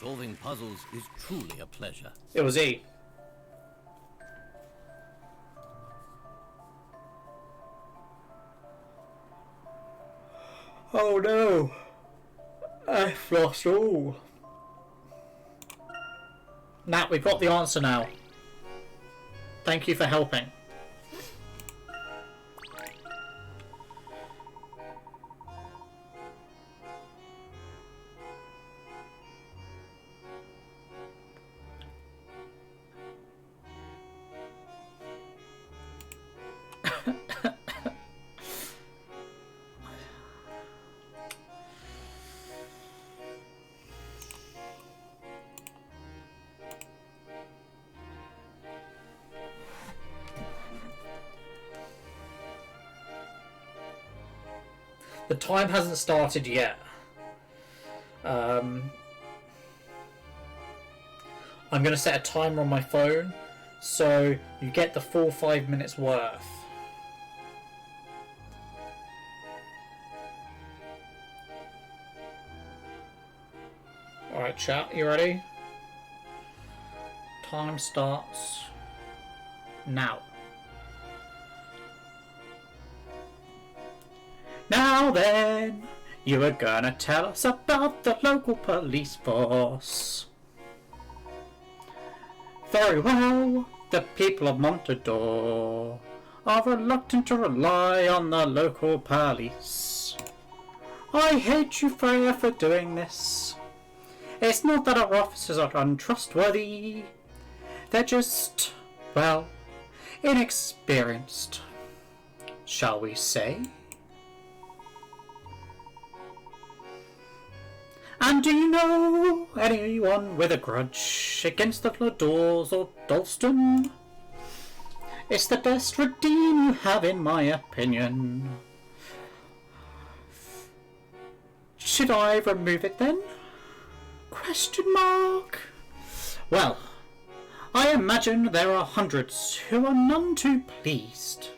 Solving puzzles is truly a pleasure. It was E. Oh no! I've lost all. Nat, we've got the answer now. Thank you for helping. The time hasn't started yet. I'm going to set a timer on my phone so you get the full 5 minutes worth. Alright chat, you ready? Time starts now. Now then, you were gonna tell us about the local police force. Very well, the people of Montador are reluctant to rely on the local police. I hate you, Freya, for doing this. It's not that our officers are untrustworthy. They're just, well, inexperienced. Shall we say? And do you know anyone with a grudge against the Fladors or Dalston? It's the best redeem you have, in my opinion. Should I remove it then? Question mark. Well, I imagine there are hundreds who are none too pleased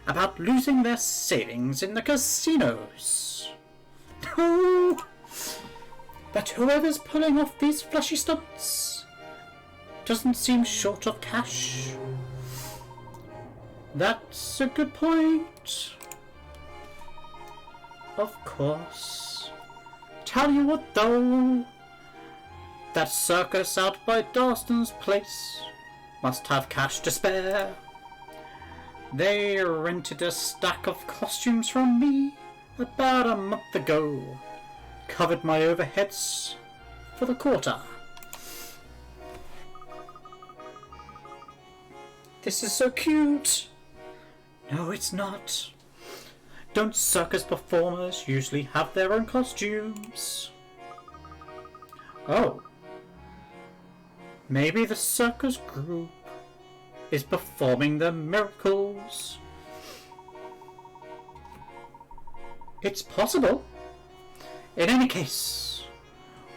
about losing their savings in the casinos. No, but whoever's pulling off these flashy stunts doesn't seem short of cash. That's a good point. Of course. Tell you what though, that circus out by Darston's place must have cash to spare. They rented a stack of costumes from me about a month ago. Covered my overheads for the quarter. This is so cute. No, it's not. Don't circus performers usually have their own costumes? Oh. Maybe the circus group is performing their miracles. It's possible. In any case,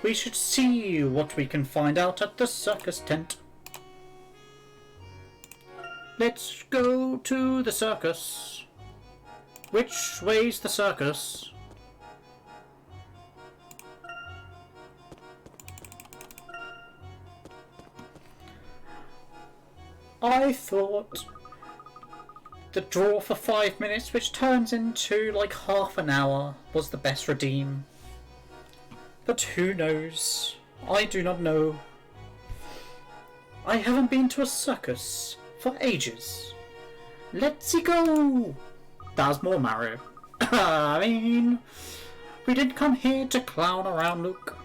we should see what we can find out at the circus tent. Let's go to the circus. Which way's the circus? I thought the draw for 5 minutes, which turns into like half an hour, was the best redeem. But who knows? I do not know. I haven't been to a circus for ages. Let's go! That was more Mario. I mean, we didn't come here to clown around, Luke.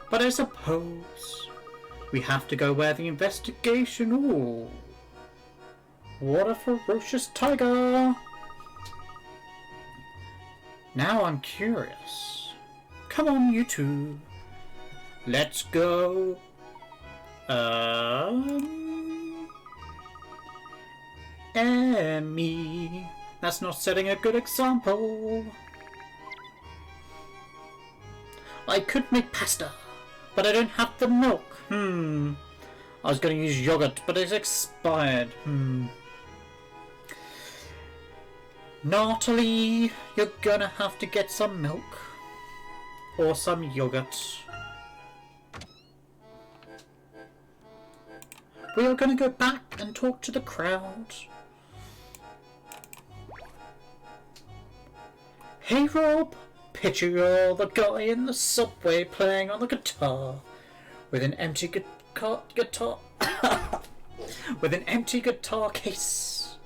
But I suppose we have to go where the investigation... Ooh. What a ferocious tiger! Now I'm curious. Come on, you two. Let's go. Emmy. That's not setting a good example. I could make pasta, but I don't have the milk. I was going to use yogurt, but it's expired. Natalie, you're gonna have to get some milk. Or some yogurt. We are gonna go back and talk to the crowd. Hey Rob, picture you're the guy in the subway playing on the guitar with an empty guitar with an empty guitar case,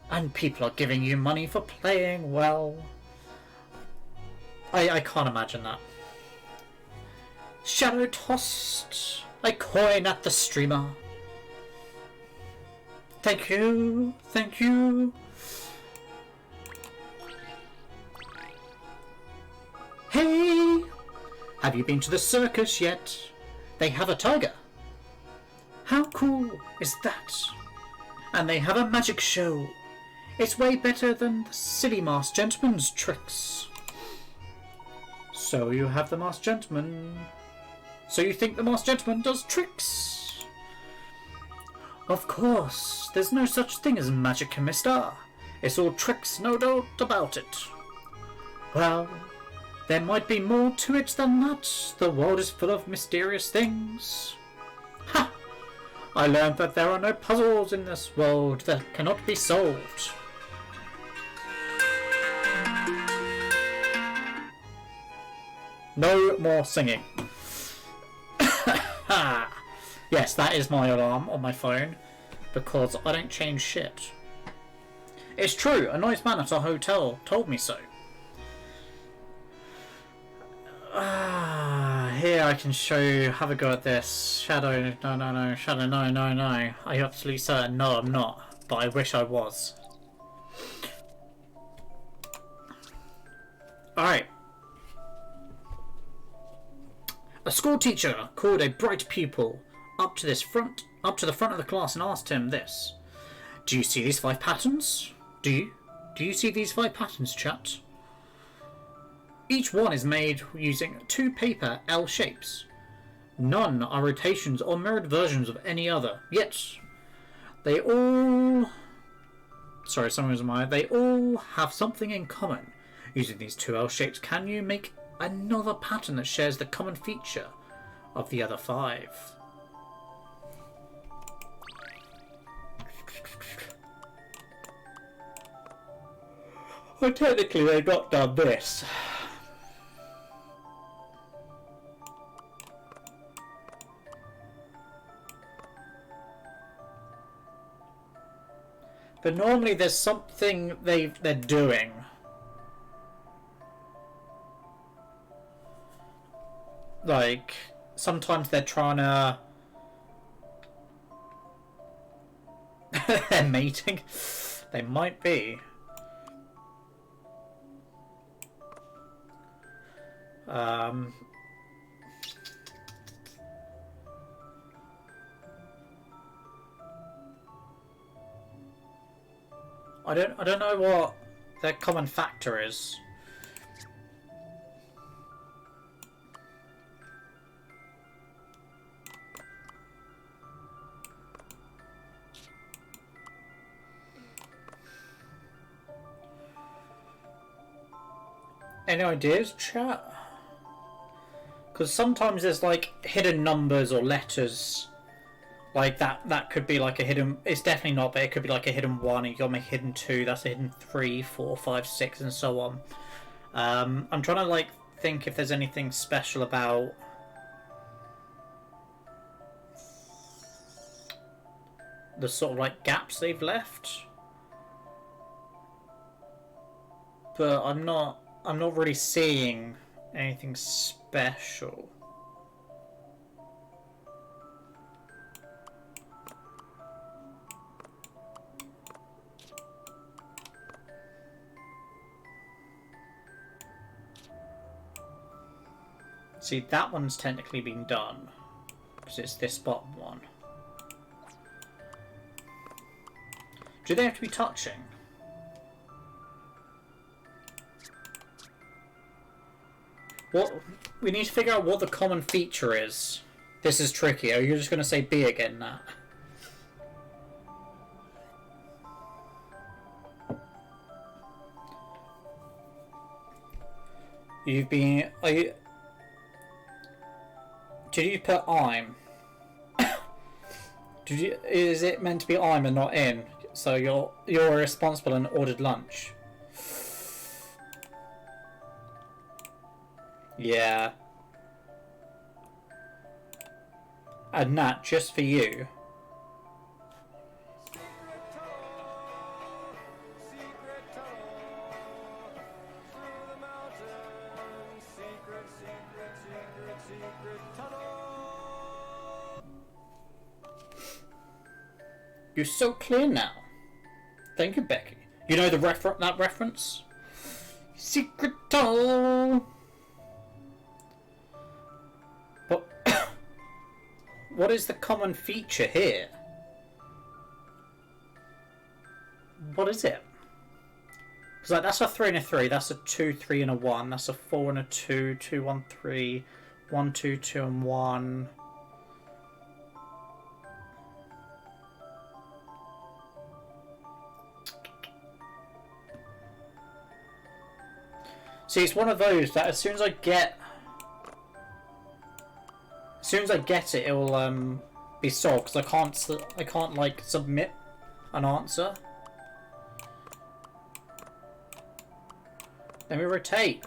and people are giving you money for playing well. I can't imagine that. Shadow tossed, I coin at the streamer. Thank you, thank you. Hey! Have you been to the circus yet? They have a tiger. How cool is that? And they have a magic show. It's way better than the silly masked gentleman's tricks. So you have the masked gentleman. So you think the masked gentleman does tricks? Of course, there's no such thing as magic, mister. It's all tricks, no doubt about it. Well, there might be more to it than that. The world is full of mysterious things. Ha! I learned that there are no puzzles in this world that cannot be solved. No more singing. Yes, that is my alarm on my phone, because I don't change shit. It's true, a nice man at our hotel told me so. Here I can show you, have a go at this. Shadow, no. Shadow, no. I'm absolutely certain, no I'm not, but I wish I was. Alright. A school teacher called a bright pupil up to the front of the class and asked him this. Do you see these 5 patterns? Do you? Do you see these 5 patterns, chat? Each one is made using 2 paper L shapes. None are rotations or mirrored versions of any other. Yet, they all... Sorry, they all have something in common. Using these 2 L shapes, can you make another pattern that shares the common feature of the other 5? Well, technically they've not done this. But normally there's something they're doing. Like, sometimes they're trying to... They're mating. They might be. I don't know what their common factor is. Any ideas, chat? Because sometimes there's like hidden numbers or letters. Like that could be like a hidden... It's definitely not, but it could be like a hidden 1, and you gotta make a hidden 2, that's a hidden 3, 4, 5, 6, and so on. I'm trying to like think if there's anything special about... the sort of like gaps they've left. But I'm not really seeing anything special. See, that one's technically been done, because it's this bottom one. Do they have to be touching? What? We need to figure out what the common feature is. This is tricky. Are you just going to say B again, Nat? You've been... Are you... Did you put I'm? Did you? Is it meant to be I'm and not in? So you're responsible and ordered lunch. Yeah. And Nat, just for you. You're so clear now. Thank you, Becky. You know that reference? Secret tunnel. But what is the common feature here? What is it? Because like that's a 3 and a 3. That's a 2, 3 and a 1. That's a 4 and a 2, 2, 1, 3, 1, 2, 2 and 1. See, it's one of those that as soon as I get it, it will be solved, because I can't like submit an answer. Let me rotate.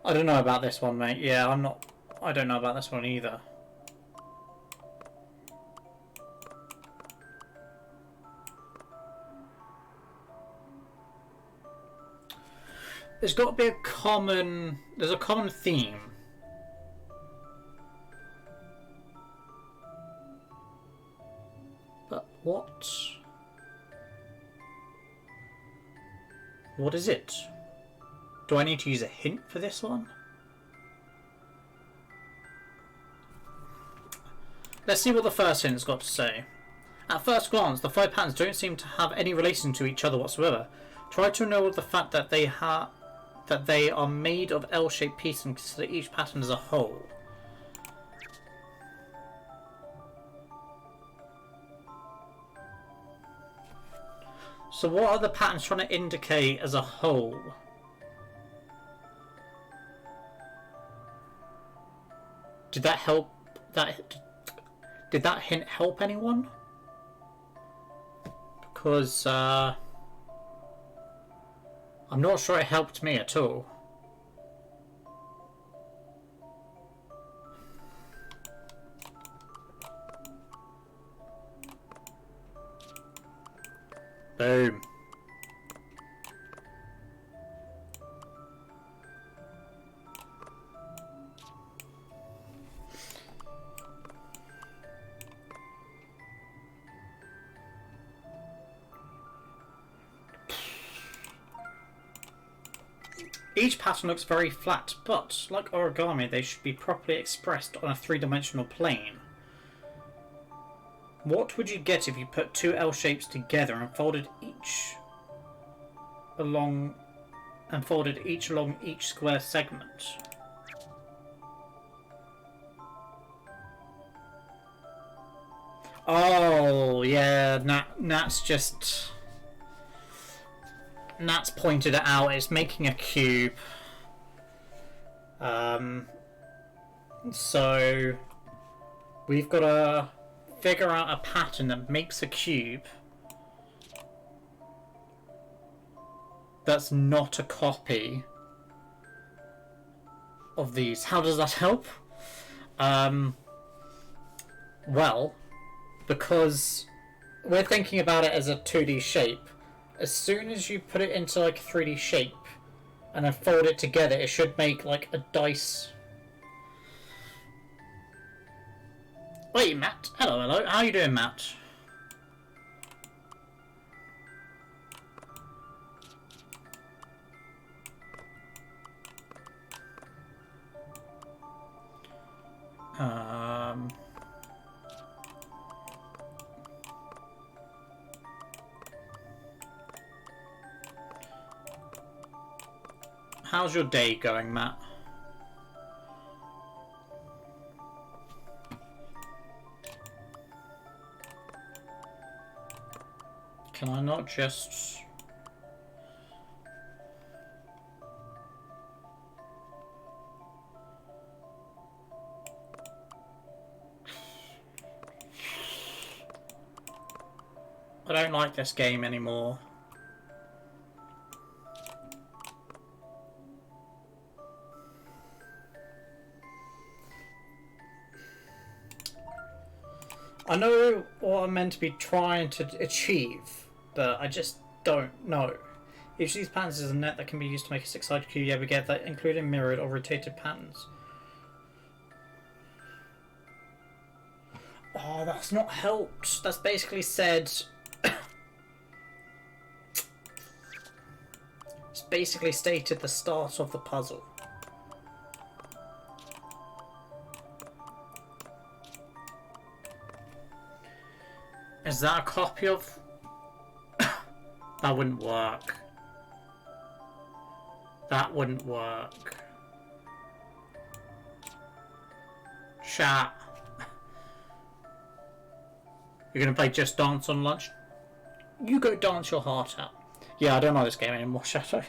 I don't know about this one, mate. Yeah, I don't know about this one either. There's got to be a common... There's a common theme. But what? What is it? Do I need to use a hint for this one? Let's see what the first hint's got to say. At first glance, the 5 patterns don't seem to have any relation to each other whatsoever. Try to know the fact that they are made of L-shaped pieces and consider each pattern as a whole. So what are the patterns trying to indicate as a whole? Did that help? Did that hint help anyone? Because I'm not sure it helped me at all. Boom. Each pattern looks very flat, but, like origami, they should be properly expressed on a three-dimensional plane. What would you get if you put two L shapes together and folded each along each square segment? Oh, yeah, Nat's pointed it out. It's making a cube. So we've got to figure out a pattern that makes a cube that's not a copy of these. How does that help? Well, because we're thinking about it as a 2D shape. As soon as you put it into like a 3D shape and then fold it together, it should make like a dice. Wait, Matt. Hello. How you doing, Matt? How's your day going, Matt? Can I not just... I don't like this game anymore. I know what I'm meant to be trying to achieve, but I just don't know. Each of these patterns is a net that can be used to make a six-sided cube. Yeah, we get that, including mirrored or rotated patterns. Oh, that's not helped. That's basically said... It's basically stated the start of the puzzle. Is that a copy of... That wouldn't work. That wouldn't work. Chat. You're gonna play Just Dance on lunch? You go dance your heart out. Yeah, I don't like this game anymore, Shadow.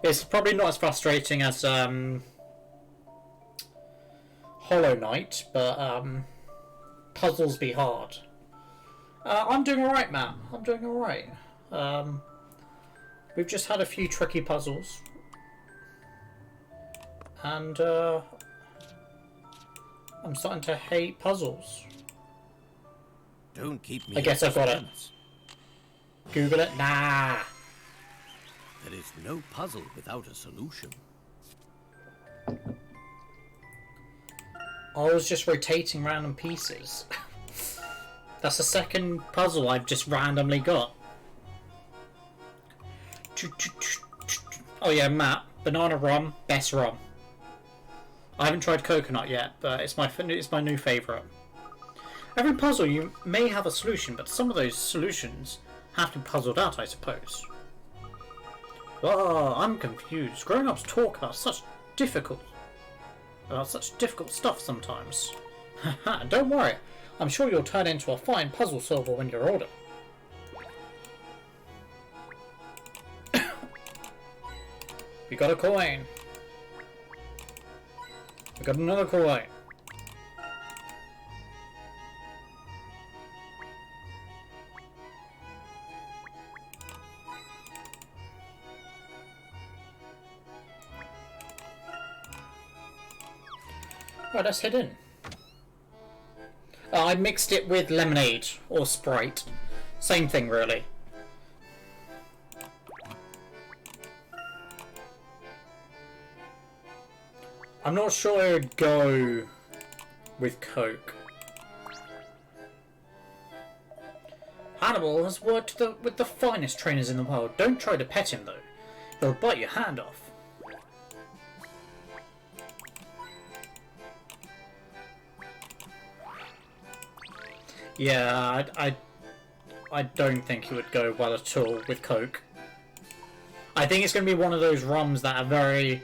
It's probably not as frustrating as Hollow Knight, but puzzles be hard. I'm doing alright, Matt. I'm doing alright. We've just had a few tricky puzzles. And I'm starting to hate puzzles. Don't keep me. I guess I've got it. Google it. Nah. There is no puzzle without a solution. I was just rotating random pieces. That's the second puzzle I've just randomly got. Oh yeah, Matt. Banana rum, best rum. I haven't tried coconut yet, but it's my new favourite. Every puzzle you may have a solution, but some of those solutions have to be puzzled out, I suppose. Oh, I'm confused. Grown-ups talk about such difficult stuff sometimes. Haha, don't worry. I'm sure you'll turn into a fine puzzle solver when you're older. We got a coin. We got another coin. Right, let's head in. I mixed it with lemonade or Sprite. Same thing, really. I'm not sure I would go with Coke. Hannibal has worked with the finest trainers in the world. Don't try to pet him, though. He'll bite your hand off. Yeah, I don't think it would go well at all with Coke. I think it's going to be one of those rums that are very...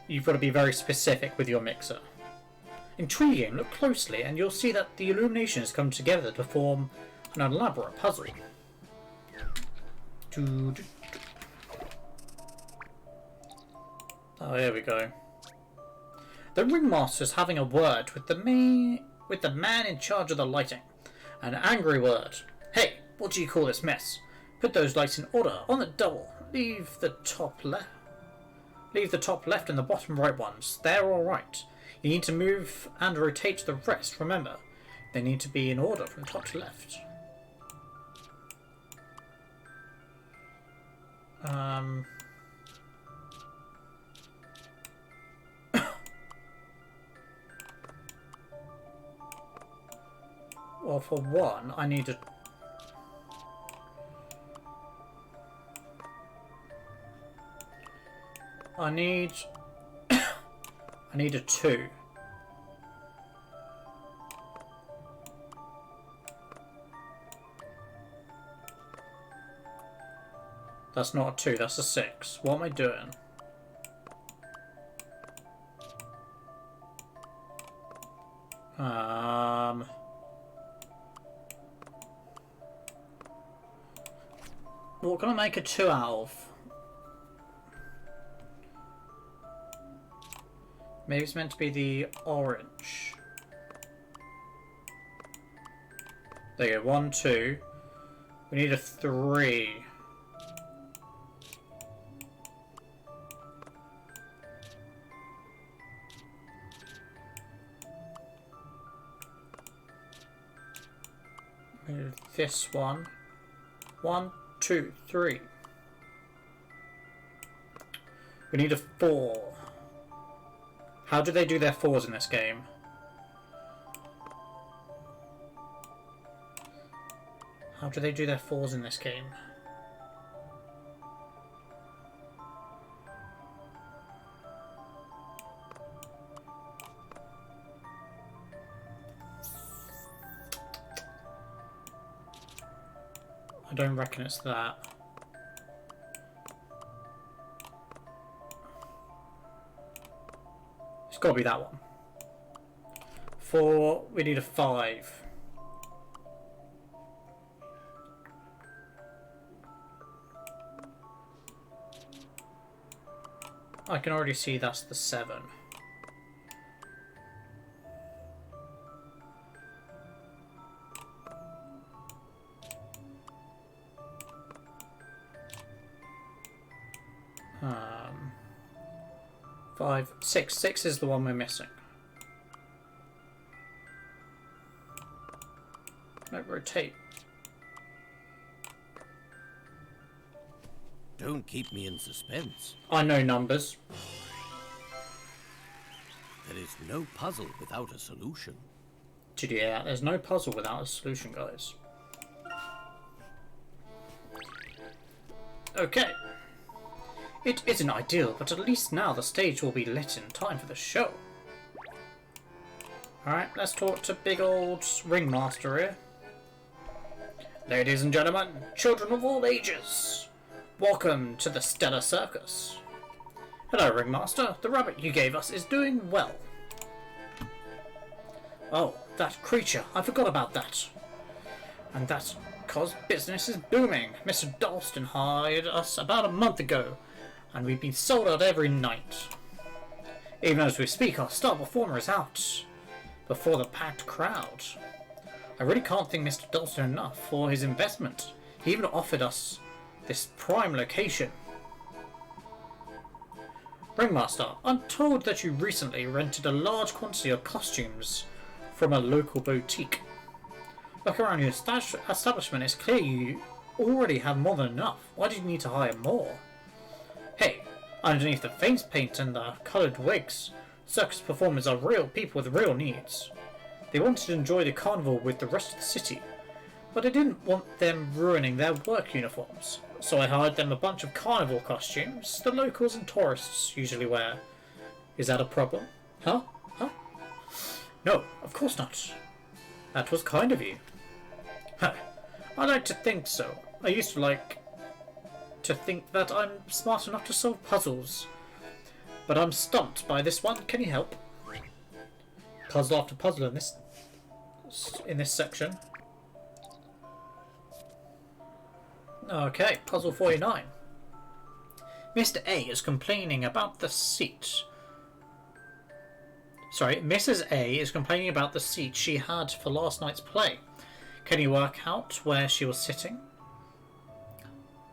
You've got to be very specific with your mixer. Intriguing, look closely and you'll see that the illuminations come together to form an elaborate puzzle. Oh, here we go. The ringmaster's having a word with the man in charge of the lighting. An angry word. Hey, what do you call this mess? Put those lights in order on the double. Leave the top left and the bottom right ones. They're alright. You need to move and rotate the rest. Remember, they need to be in order from top to left. Well, for one, I need a... I need a 2. That's not a 2, that's a 6. What am I doing? What can I make a 2 out of? Maybe it's meant to be the orange. There you go, 1, 2. We need a 3. We need this one. 1, 2, 3. We need a 4. How do they do their 4s in this game? How do they do their 4s in this game? I don't reckon it's that. It's got to be that one. 4, we need a 5. I can already see that's the 7. Five, 6. 6 is the one we're missing. No, rotate. Don't keep me in suspense. I know numbers. There is no puzzle without a solution. Did you hear that? There's no puzzle without a solution, guys. Okay. It isn't ideal, but at least now the stage will be lit in time for the show. Alright, let's talk to big old ringmaster here. Ladies and gentlemen, children of all ages, welcome to the Stellar Circus. Hello, ringmaster. The rabbit you gave us is doing well. Oh, that creature. I forgot about that. And that's because business is booming. Mr. Dalston hired us about a month ago, and we've been sold out every night. Even as we speak, our star performer is out before the packed crowd. I really can't thank Mr. Dalston enough for his investment. He even offered us this prime location. Ringmaster, I'm told that you recently rented a large quantity of costumes from a local boutique. Look around your establishment, it's clear you already have more than enough. Why do you need to hire more? Hey, underneath the face paint and the coloured wigs, circus performers are real people with real needs. They wanted to enjoy the carnival with the rest of the city, but I didn't want them ruining their work uniforms. So I hired them a bunch of carnival costumes the locals and tourists usually wear. Is that a problem? Huh? No, of course not. That was kind of you. Huh. I like to think so. I used to like to think that I'm smart enough to solve puzzles. But I'm stumped by this one. Can you help? Puzzle after puzzle in this section. Okay, puzzle 49. Mr. A is complaining about the seat. Sorry, Mrs. A is complaining about the seat she had for last night's play. Can you work out where she was sitting?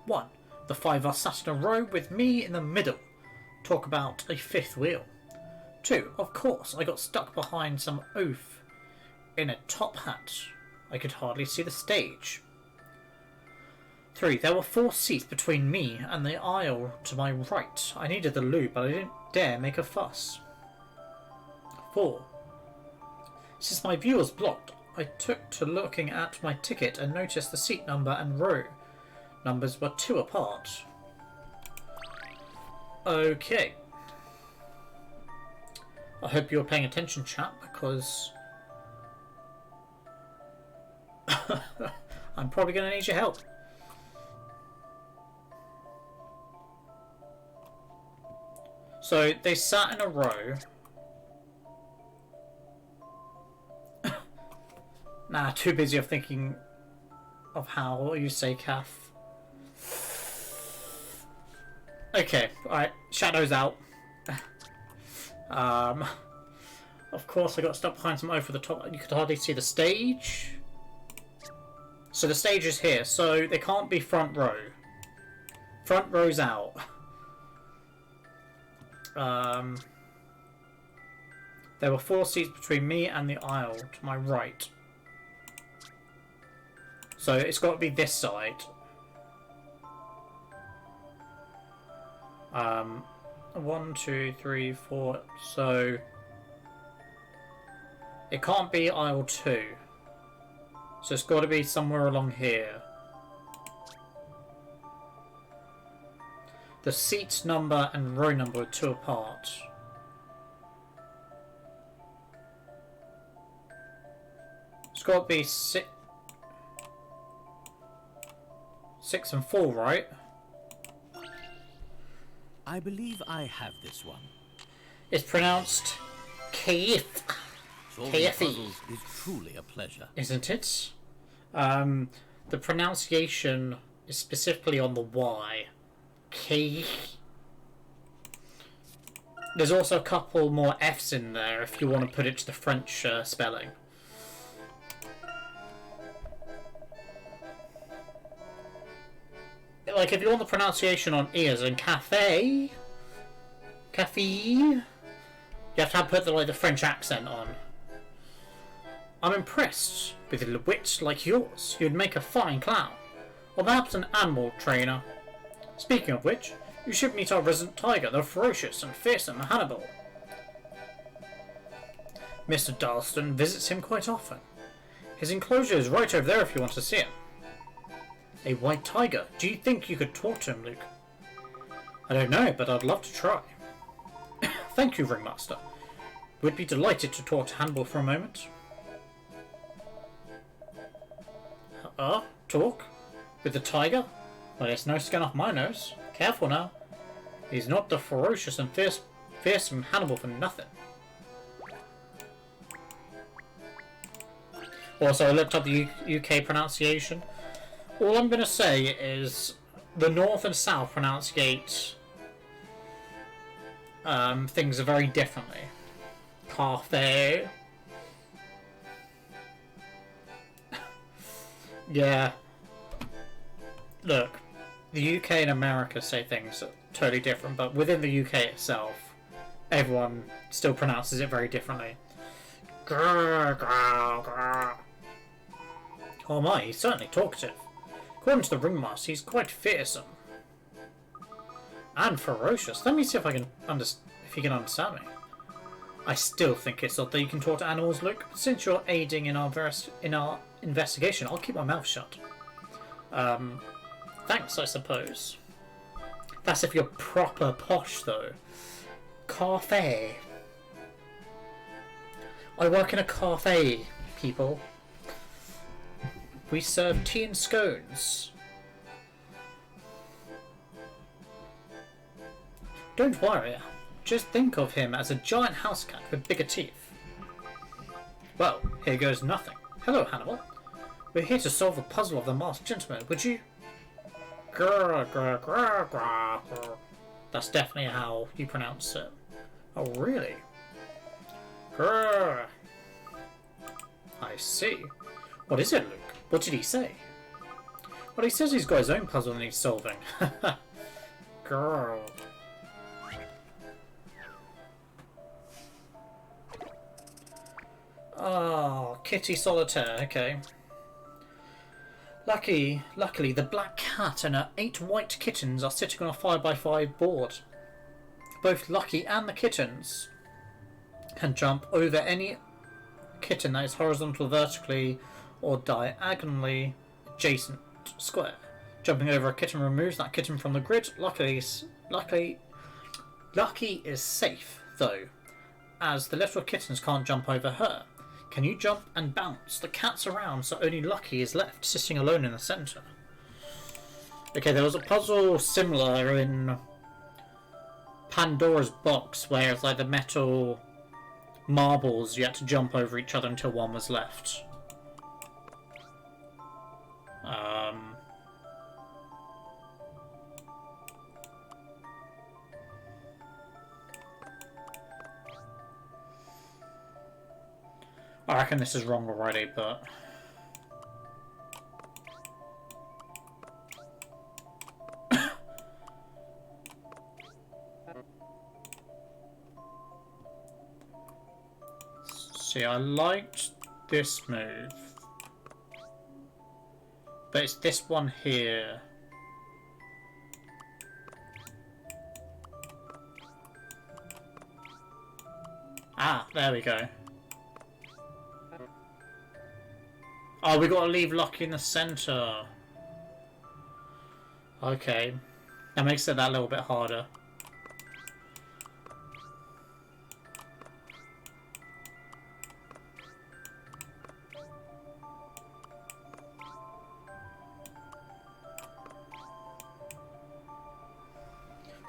1. The 5 of us sat in a row with me in the middle. Talk about a fifth wheel. 2. Of course, I got stuck behind some oaf in a top hat. I could hardly see the stage. 3. There were 4 seats between me and the aisle to my right. I needed the loo, but I didn't dare make a fuss. 4. Since my view was blocked, I took to looking at my ticket and noticed the seat number and row numbers were 2 apart. Okay. I hope you're paying attention, chap, because I'm probably going to need your help. So they sat in a row. Nah, too busy of thinking of how you say calf. Okay, alright, shadows out. Of course I got stuck behind some oaf at the top. You could hardly see the stage. So the stage is here, so they can't be front row. Front row's out. There were 4 seats between me and the aisle to my right. So it's got to be this side. 1, 2, 3, 4. So it can't be aisle 2. So it's got to be somewhere along here. The seat number and row number are 2 apart. It's got to be 6 and 4, right? I believe I have this one. It's pronounced Kaif. Solving puzzles is truly a pleasure. Isn't it? The pronunciation is specifically on the Y. Kaif. There's also a couple more F's in there if you want to put it to the French spelling. Like, if you want the pronunciation on E as in cafe, you have to put the French accent on. I'm impressed with a wit like yours. You'd make a fine clown, or perhaps an animal trainer. Speaking of which, you should meet our resident tiger, the ferocious and fearsome Hannibal. Mr. Dalston visits him quite often. His enclosure is right over there if you want to see him. A white tiger. Do you think you could talk to him, Luke? I don't know, but I'd love to try. Thank you, Ringmaster. We'd be delighted to talk to Hannibal for a moment. Talk? With the tiger? Well, there's no skin off my nose. Careful now. He's not the ferocious and fearsome Hannibal for nothing. Also, I looked up the UK pronunciation. All I'm going to say is the North and South pronunciate things very differently. Coffee. Yeah. Look, the UK and America say things totally different, but within the UK itself, everyone still pronounces it very differently. Grr, grr, grr. Oh my, he's certainly talkative. According to the ringmaster, he's quite fearsome. And ferocious. Let me see if I can if you can understand me. I still think it's odd that you can talk to animals, Luke. Since you're aiding in our investigation, I'll keep my mouth shut. Thanks, I suppose. That's if you're proper posh, though. Cafe. I work in a cafe, people. We serve tea and scones. Don't worry. Just think of him as a giant house cat with bigger teeth. Well, here goes nothing. Hello, Hannibal. We're here to solve the puzzle of the masked gentleman. Would you? Grr, grr, grr, grr, grr. That's definitely how you pronounce it. Oh, really? Grr. I see. What is it, Luke? What did he say? Well, he says he's got his own puzzle that he's solving. Girl. Oh, Kitty Solitaire, okay. Luckily, the black cat and her 8 white kittens are sitting on a 5x5 board. Both Lucky and the kittens can jump over any kitten that is horizontal, vertically, or diagonally adjacent square. Jumping over a kitten removes that kitten from the grid. Lucky is safe, though, as the little kittens can't jump over her. Can you jump and bounce the cats around so only Lucky is left, sitting alone in the centre? Okay, there was a puzzle similar in Pandora's Box, where it's like the metal marbles, you had to jump over each other until one was left. I reckon this is wrong already, but... See, I liked this move. But it's this one here. Ah, there we go. Oh, we gotta leave Lucky in the centre. Okay. That makes it that little bit harder.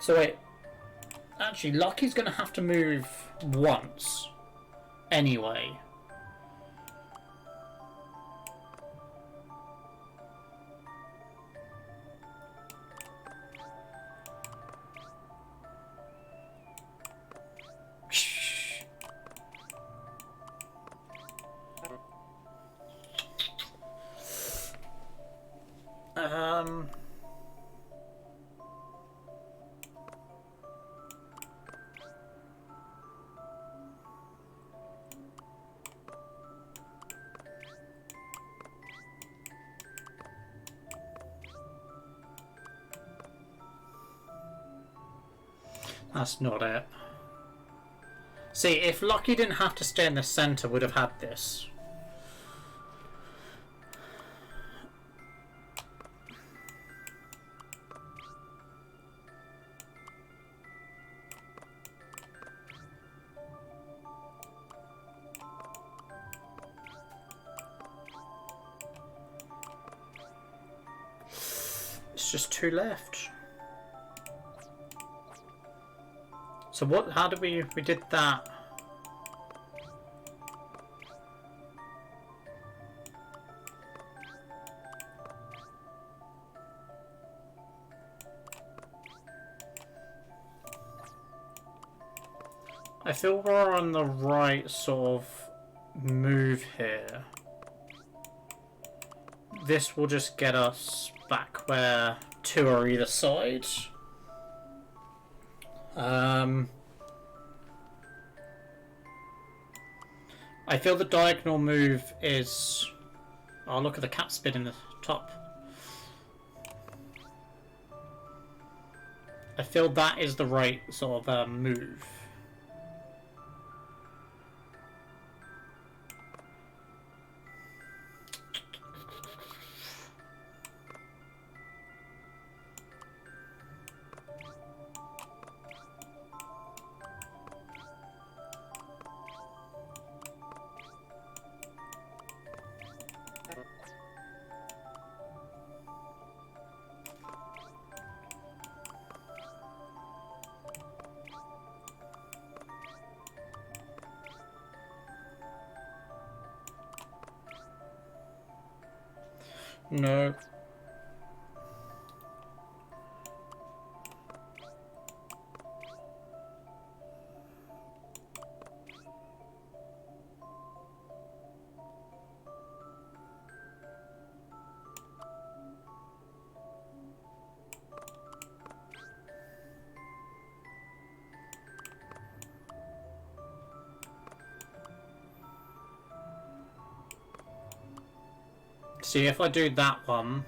So wait. Actually, Lucky's gonna have to move once. Anyway. That's not it. See, if Lucky didn't have to stay in the centre, would have had this. There's just 2 left. So what? How did we did that? I feel we're on the right sort of move here. This will just get us back where 2 are either side. I feel the diagonal move is... Oh, look at the cat spin in the top. I feel that is the right sort of move. No. See, if I do that one,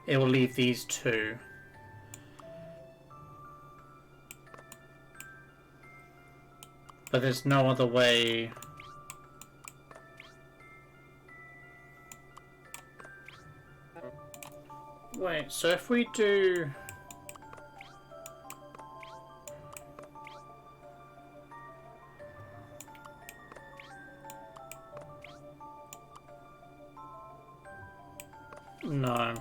it will leave these 2. But there's no other way. Wait, so if we do... No.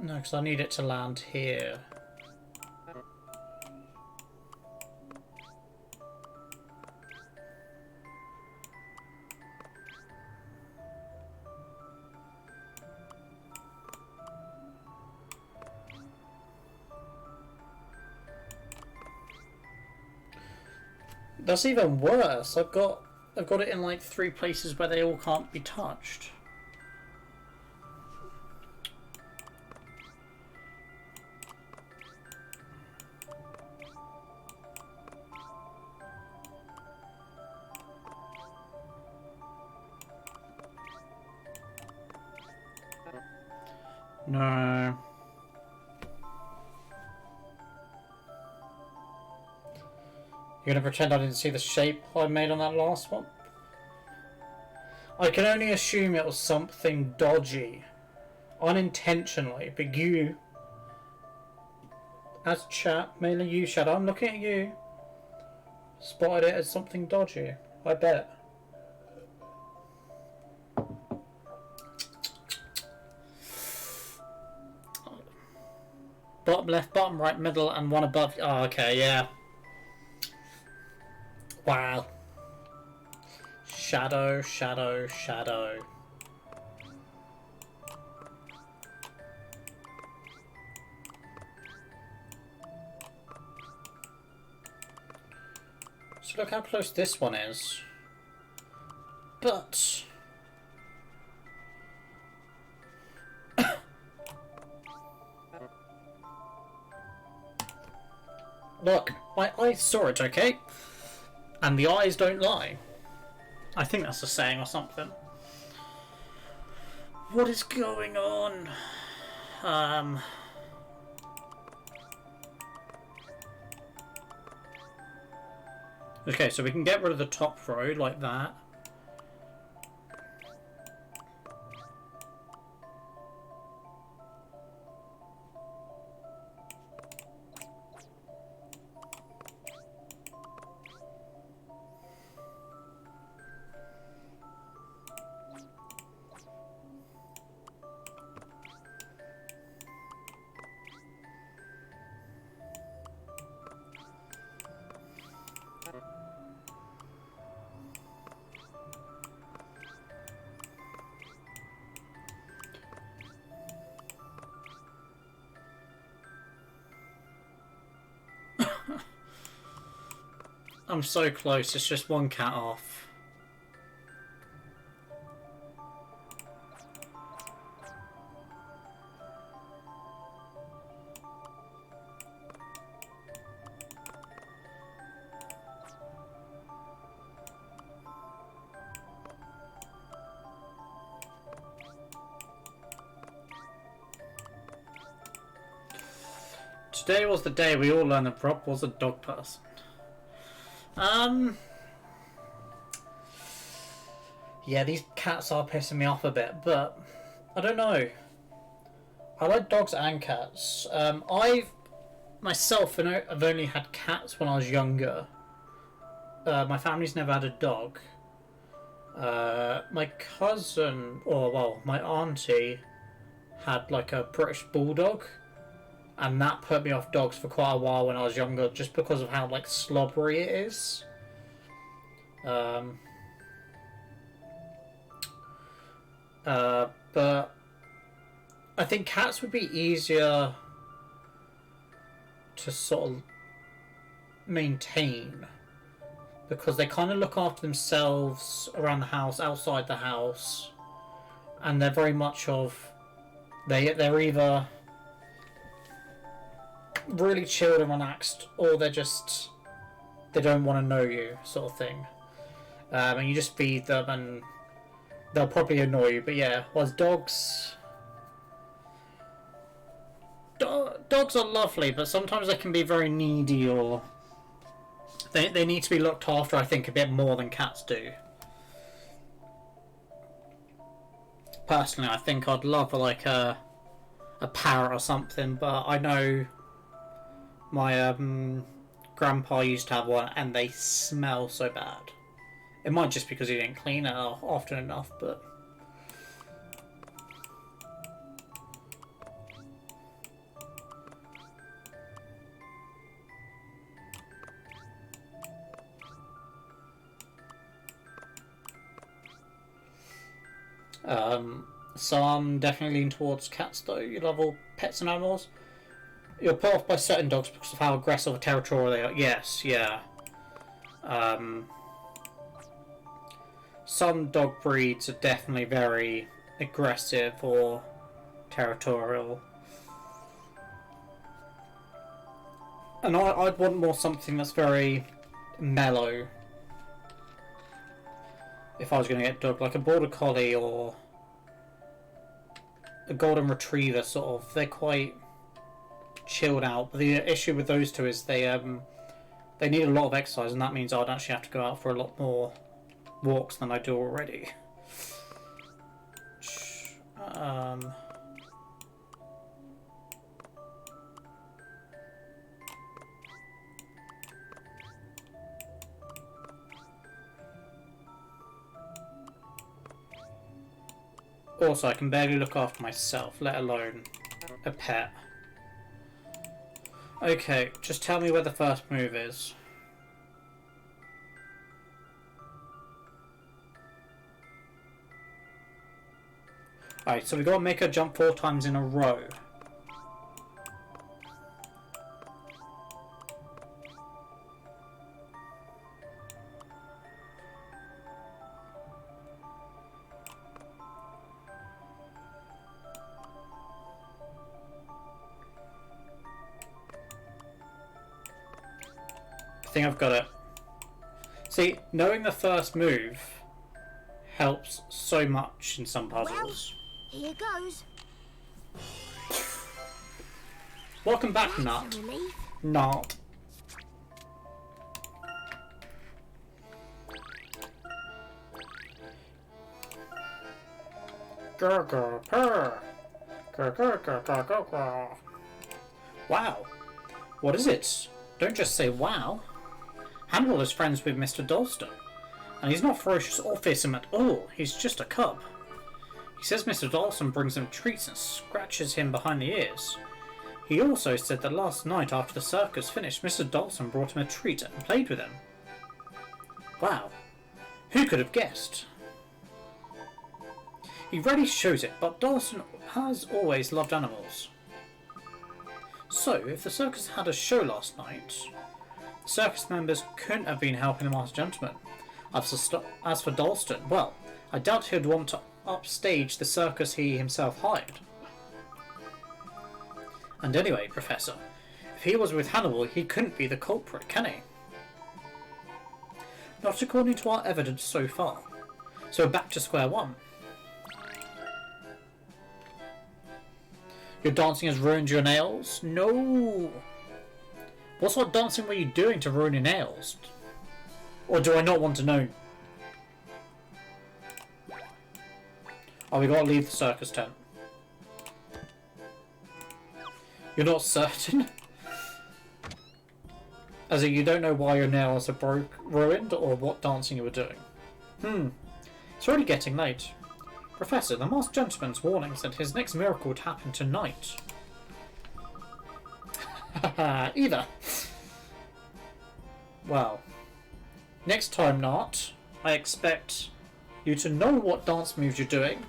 No, because I need it to land here. That's even worse. I've got it in like 3 places where they all can't be touched. No. You're gonna pretend I didn't see the shape I made on that last one? I can only assume it was something dodgy. Unintentionally, but you... As chat, mainly you, Shadow, I'm looking at you. Spotted it as something dodgy. I bet. Bottom left, bottom right, middle, and one above. Oh, okay, yeah. Wow. Shadow, shadow, shadow. So look how close this one is. But... Look, my eyes saw it, okay? And the eyes don't lie. I think that's a saying or something. What is going on? Okay, so we can get rid of the top row like that. I'm so close. It's just one cat off. Today was the day we all learned that Rob was a dog person. Yeah, these cats are pissing me off a bit, but I don't know. I like dogs and cats. I've myself have only had cats when I was younger. My family's never had a dog. My cousin, or well, my auntie had like a British bulldog. And that put me off dogs for quite a while when I was younger, just because of how like slobbery it is. But I think cats would be easier to sort of maintain because they kind of look after themselves around the house, outside the house, and they're very much of they're either really chilled and relaxed, or they don't want to know you, sort of thing. And you just feed them, and they'll probably annoy you. But yeah, whereas dogs are lovely, but sometimes they can be very needy, or they need to be looked after. I think a bit more than cats do. Personally, I think I'd love like a parrot or something, but I know my grandpa used to have one, and they smell so bad. It might just because he didn't clean it often enough, but so I'm definitely leaning towards cats though. You love all pets and animals. You're put off by certain dogs because of how aggressive or territorial they are. Yes, yeah. Some dog breeds are definitely very aggressive or territorial. And I'd want more something that's very mellow. If I was going to get a dog, like a border collie or a golden retriever, sort of. They're quite chilled out, but the issue with those two is they need a lot of exercise, and that means I'd actually have to go out for a lot more walks than I do already. Also, I can barely look after myself, let alone a pet. Okay, just tell me where the first move is. Alright, so we got to make her jump 4 times in a row. I think I've got it. See, knowing the first move helps so much in some puzzles. Well, here goes. Welcome back, That's Nut. a relief. Not. Grr, grr, purr. Grr, grr, grr, grr, grr, grr. Wow. What is it? Don't just say wow. Hannibal is friends with Mr. Dalston, and he's not ferocious or fearsome at all. He's just a cub. He says Mr. Dalston brings him treats and scratches him behind the ears. He also said that last night after the circus finished, Mr. Dalston brought him a treat and played with him. Wow. Who could have guessed? He rarely shows it, but Dalston has always loved animals. So, if the circus had a show last night, Circus members couldn't have been helping the masked gentleman. As for Dalston, well, I doubt he'd want to upstage the circus he himself hired. And anyway, Professor, if he was with Hannibal, he couldn't be the culprit, can he? Not according to our evidence so far. So back to square one. Your dancing has ruined your nails? No! What sort of dancing were you doing to ruin your nails? Or do I not want to know? Oh, we gotta leave the circus tent. You're not certain? As in, you don't know why your nails are ruined, or what dancing you were doing. It's already getting late. Professor, the masked gentleman's warning said his next miracle would happen tonight. Either. Well, next time not, I expect you to know what dance moves you're doing,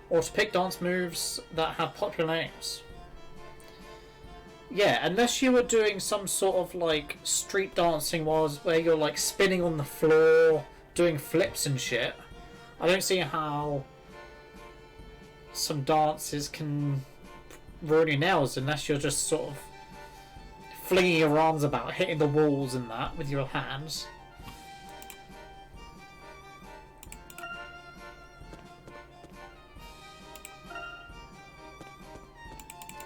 or to pick dance moves that have popular names. Yeah, unless you were doing some sort of like street dancing where you're like spinning on the floor, doing flips and shit. I don't see how some dances can ruin your nails unless you're just sort of flinging your arms about, hitting the walls and that with your hands.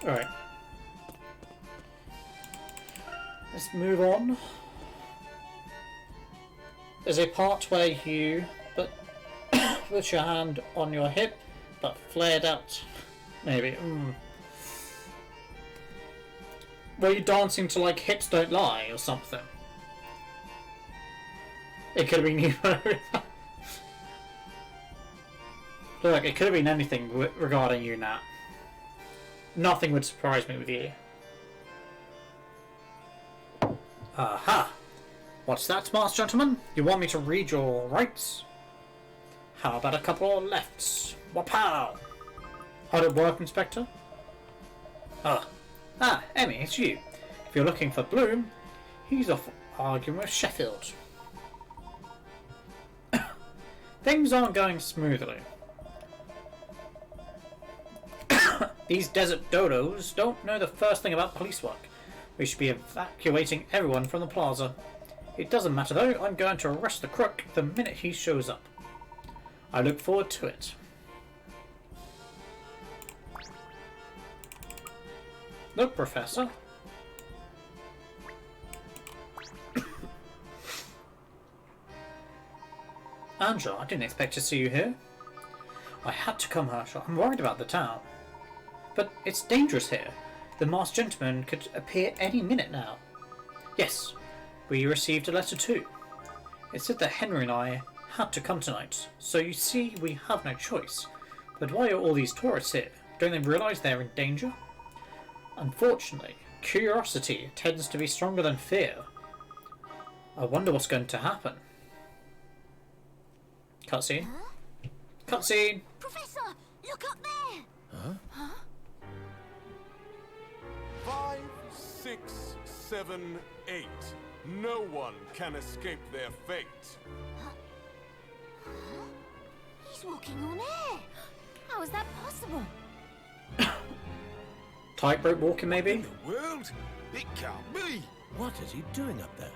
Alright. Let's move on. There's a part where you put your hand on your hip, but flared out. Maybe. Were you dancing to like Hips Don't Lie or something? It could have been you. Look, it could have been anything regarding you, Nat. Nothing would surprise me with you. Aha! What's that, masked gentleman? You want me to read your rights? How about a couple of lefts? Wapow! How'd it work, Inspector? Emmy, it's you. If you're looking for Bloom, he's off arguing with Sheffield. Things aren't going smoothly. These desert dodos don't know the first thing about police work. We should be evacuating everyone from the plaza. It doesn't matter though, I'm going to arrest the crook the minute he shows up. I look forward to it. Look, Professor. Angela, I didn't expect to see you here. I had to come, Herschel. I'm worried about the town. But it's dangerous here. The masked gentleman could appear any minute now. Yes, we received a letter too. It said that Henry and I had to come tonight, so you see we have no choice. But why are all these tourists here? Don't they realise they're in danger? Unfortunately, curiosity tends to be stronger than fear. I wonder what's going to happen. Cutscene. Huh? Cutscene! Professor, look up there! Huh? 5, 6, 7, 8. No one can escape their fate. He's walking on air. How is that possible? Tightrope walking, maybe? In the world? It can't be! What is he doing up there?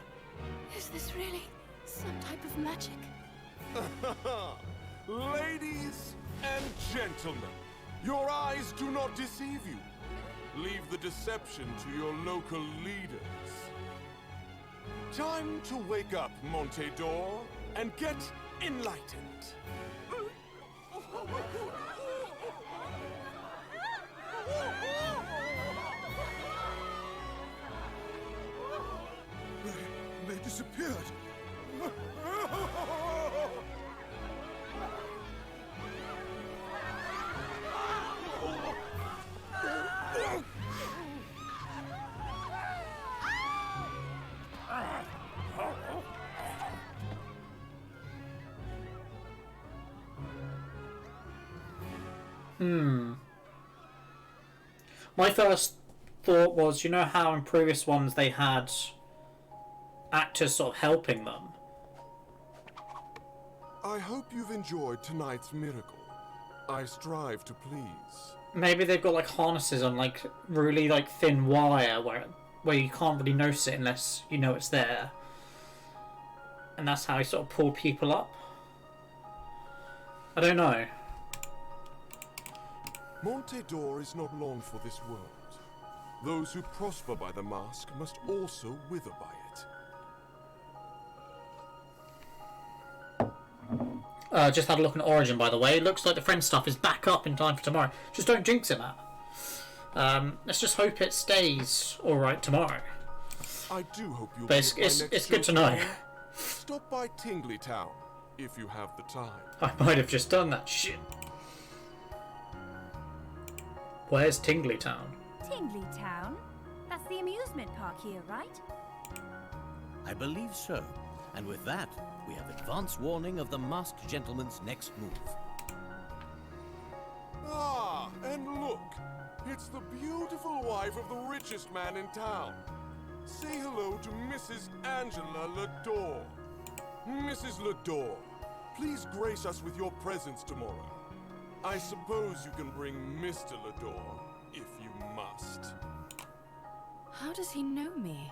Is this really some type of magic? Ladies and gentlemen, your eyes do not deceive you. Leave the deception to your local leaders. Time to wake up, Montedor, and get enlightened. They disappeared. My first thought was, you know how in previous ones they had actors sort of helping them. I hope you've enjoyed tonight's miracle. I strive to please. Maybe they've got like harnesses on like really like thin wire where you can't really notice it unless you know it's there. And that's how you sort of pull people up. I don't know. Montedor is not long for this world. Those who prosper by the mask must also wither by it. Just had a look at Origin, by the way. It looks like the friend stuff is back up in time for tomorrow. Just don't jinx it, Matt. Let's just hope it stays alright tomorrow. I do hope you'll But it's good to know. Stop by Tingley Town, if you have the time. I might have just done that shit. Where's Tingley Town? Tingley Town? That's the amusement park here, right? I believe so. And with that, we have advance warning of the masked gentleman's next move. Ah, and look! It's the beautiful wife of the richest man in town. Say hello to Mrs. Angela Lador. Mrs. Lador, please grace us with your presence tomorrow. I suppose you can bring Mr. Lador, if you must. How does he know me?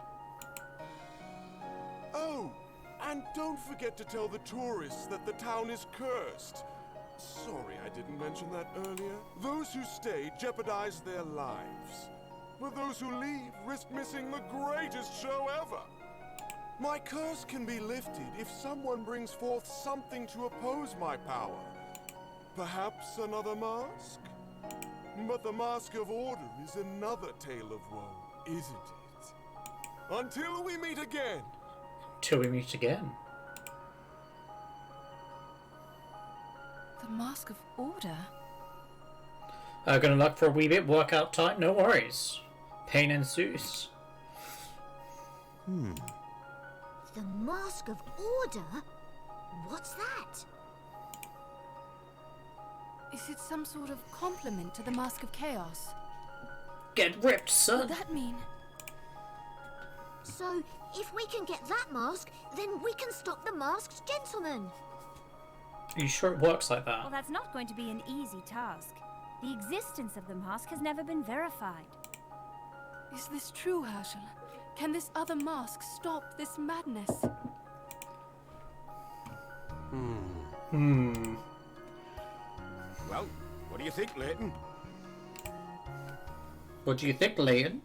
Oh, and don't forget to tell the tourists that the town is cursed. Sorry I didn't mention that earlier. Those who stay jeopardize their lives. But those who leave risk missing the greatest show ever. My curse can be lifted if someone brings forth something to oppose my power. Perhaps another mask? But the Mask of Order is another tale of woe, isn't it? Until we meet again. Till we meet again. The Mask of Order? Gonna look for a wee bit, workout time, no worries. Pain ensues. The Mask of Order? What's that? Is it some sort of compliment to the Mask of Chaos? Get ripped, Would son! that mean... So, if we can get that mask, then we can stop the masked gentleman. Are you sure it works like Well, that? that's not going to be an easy task. The existence of the mask has never been verified. Is this true, Herschel? Can this other mask stop this madness? Well, what do you think, Layton? What do you think, Layton?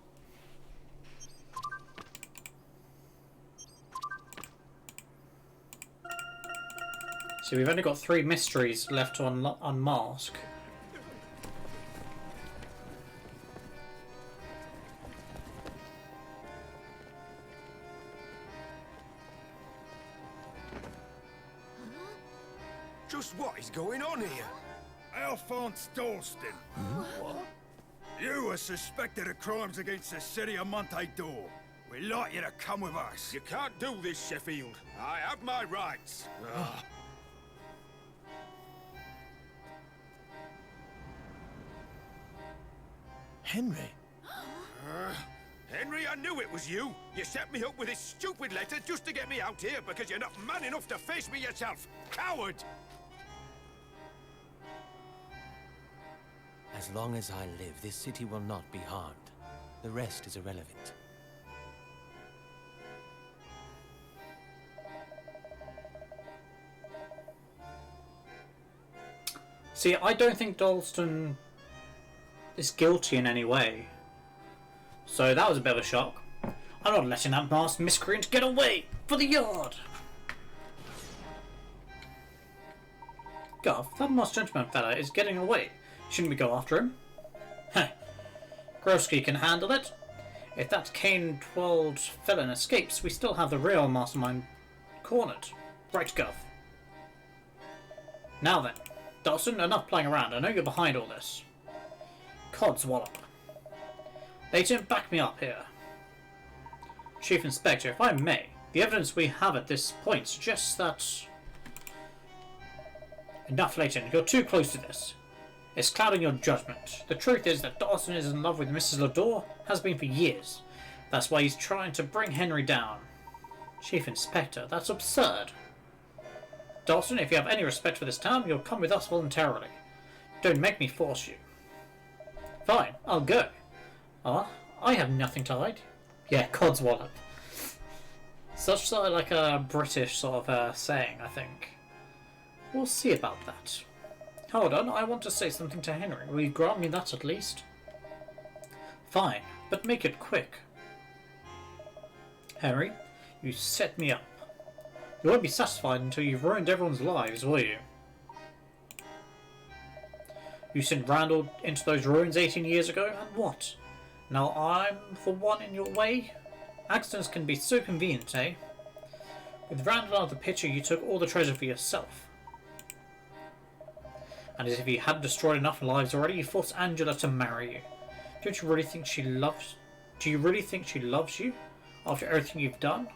So we've only got 3 mysteries left to unmask. Just what is going on here? Alphonse Dalston. What? You are suspected of crimes against the city of Montedor. We'd like you to come with us. You can't do this, Sheffield. I have my rights. Henry? Henry, I knew it was you. You set me up with this stupid letter just to get me out here because you're not man enough to face me yourself. Coward! As long as I live, this city will not be harmed. The rest is irrelevant. See, I don't think Dalston is guilty in any way. So that was a bit of a shock. I'm not letting that masked miscreant get away! For the yard! Gov, that masked gentleman fella is getting away. Shouldn't we go after him? Heh. Grosky can handle it. If that cane-twirled felon escapes, we still have the real mastermind cornered. Right, Gov. Now then, Dalston, enough playing around. I know you're behind all this. Codswallop. Layton, back me up here. Chief Inspector, if I may, the evidence we have at this point suggests that... Enough, Layton. You're too close to this. It's clouding your judgment. The truth is that Dawson is in love with Mrs. Lador, has been for years. That's why he's trying to bring Henry down. Chief Inspector, that's absurd. Dalton, if you have any respect for this town, you'll come with us voluntarily. Don't make me force you. Fine, I'll go. I have nothing to hide. Yeah, codswallop. Such sort of like a British sort of saying, I think. We'll see about that. Hold on, I want to say something to Henry. Will you grant me that at least? Fine, but make it quick. Henry, you set me up. You won't be satisfied until you've ruined everyone's lives, will you? You sent Randall into those ruins 18 years ago, and what? Now I'm the one in your way? Accidents can be so convenient, eh? With Randall out of the picture, you took all the treasure for yourself. And as if you hadn't destroyed enough lives already, you forced Angela to marry you. Don't you really think she loves... Do you really think she loves you? After everything you've done?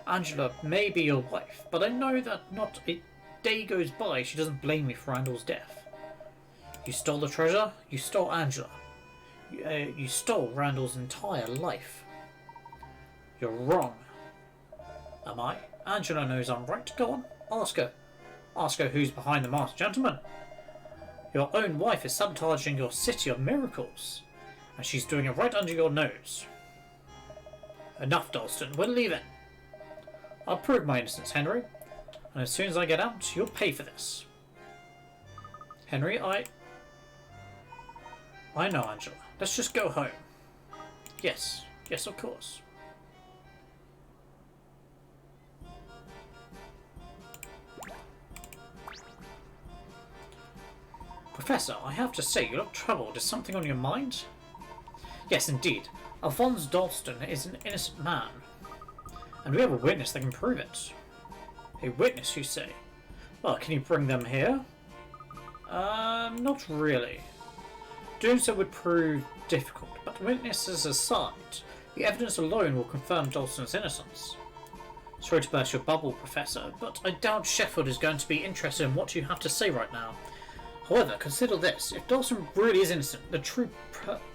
Angela may be your wife, but I know that not a day goes by she doesn't blame me for Randall's death. You stole the treasure, you stole Angela. You stole Randall's entire life. You're wrong. Am I? Angela knows I'm right. Go on, ask her. Ask her who's behind the masked gentleman. Your own wife is sabotaging your city of miracles, and she's doing it right under your nose. Enough, Dalston. We're leaving. I'll prove my innocence, Henry, and as soon as I get out, you'll pay for this. Henry, I know, Angela. Let's just go home. Yes, of course. Professor, I have to say, you look troubled. Is something on your mind? Yes, indeed. Alphonse Dalston is an innocent man. And we have a witness that can prove it. A witness, you say? Well, can you bring them here? Not really. Doing so would prove difficult, but witnesses aside, the evidence alone will confirm Dalston's innocence. Sorry to burst your bubble, Professor, but I doubt Sheffield is going to be interested in what you have to say right now. However, consider this. If Dalston really is innocent, the true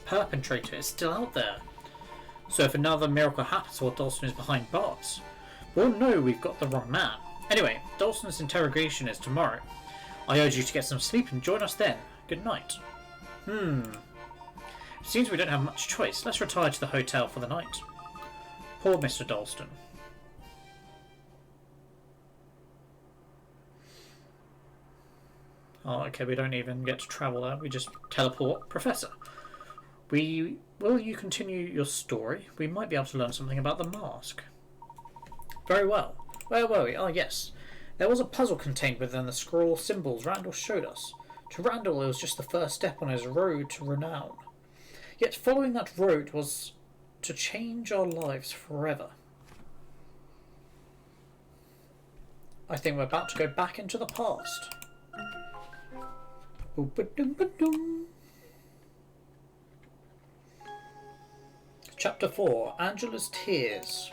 perpetrator is still out there. So if another miracle happens while Dalston is behind bars, we'll know we've got the wrong man. Anyway, Dalston's interrogation is tomorrow. I urge you to get some sleep and join us then. Good night. It seems we don't have much choice. Let's retire to the hotel for the night. Poor Mr. Dalston. Oh, okay, we don't even get to travel there. We just teleport. Professor, will you continue your story? We might be able to learn something about the mask. Very well. Where were we? Oh, yes. There was a puzzle contained within the scroll symbols Randall showed us. To Randall, it was just the first step on his road to renown. Yet following that road was to change our lives forever. I think we're about to go back into the past. Chapter 4, Angela's Tears.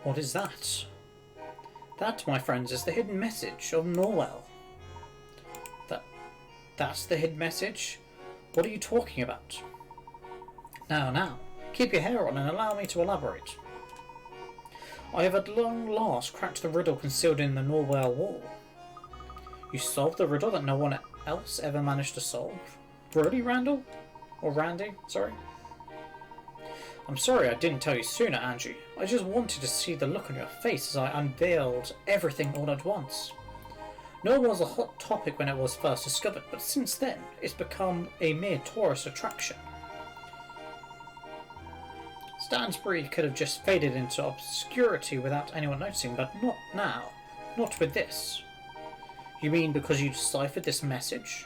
What is that? That, my friends, is the hidden message of Norwell. That's the hidden message? What are you talking about? Now, keep your hair on and allow me to elaborate. I have at long last cracked the riddle concealed in the Norwell wall. You solved the riddle that no one else ever managed to solve? Really, Randall? Or Randy, sorry? I'm sorry I didn't tell you sooner, Angie. I just wanted to see the look on your face as I unveiled everything all at once. Norwell was a hot topic when it was first discovered, but since then, it's become a mere tourist attraction. Stansbury could have just faded into obscurity without anyone noticing, but not now. Not with this. You mean because you deciphered this message?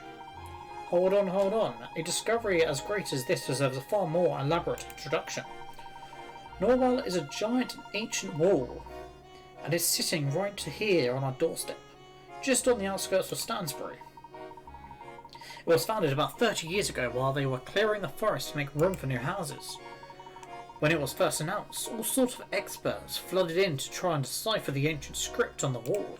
Hold on. A discovery as great as this deserves a far more elaborate introduction. Norwell is a giant ancient wall, and is sitting right here on our doorstep, just on the outskirts of Stansbury. It was founded about 30 years ago while they were clearing the forest to make room for new houses. When it was first announced, all sorts of experts flooded in to try and decipher the ancient script on the wall.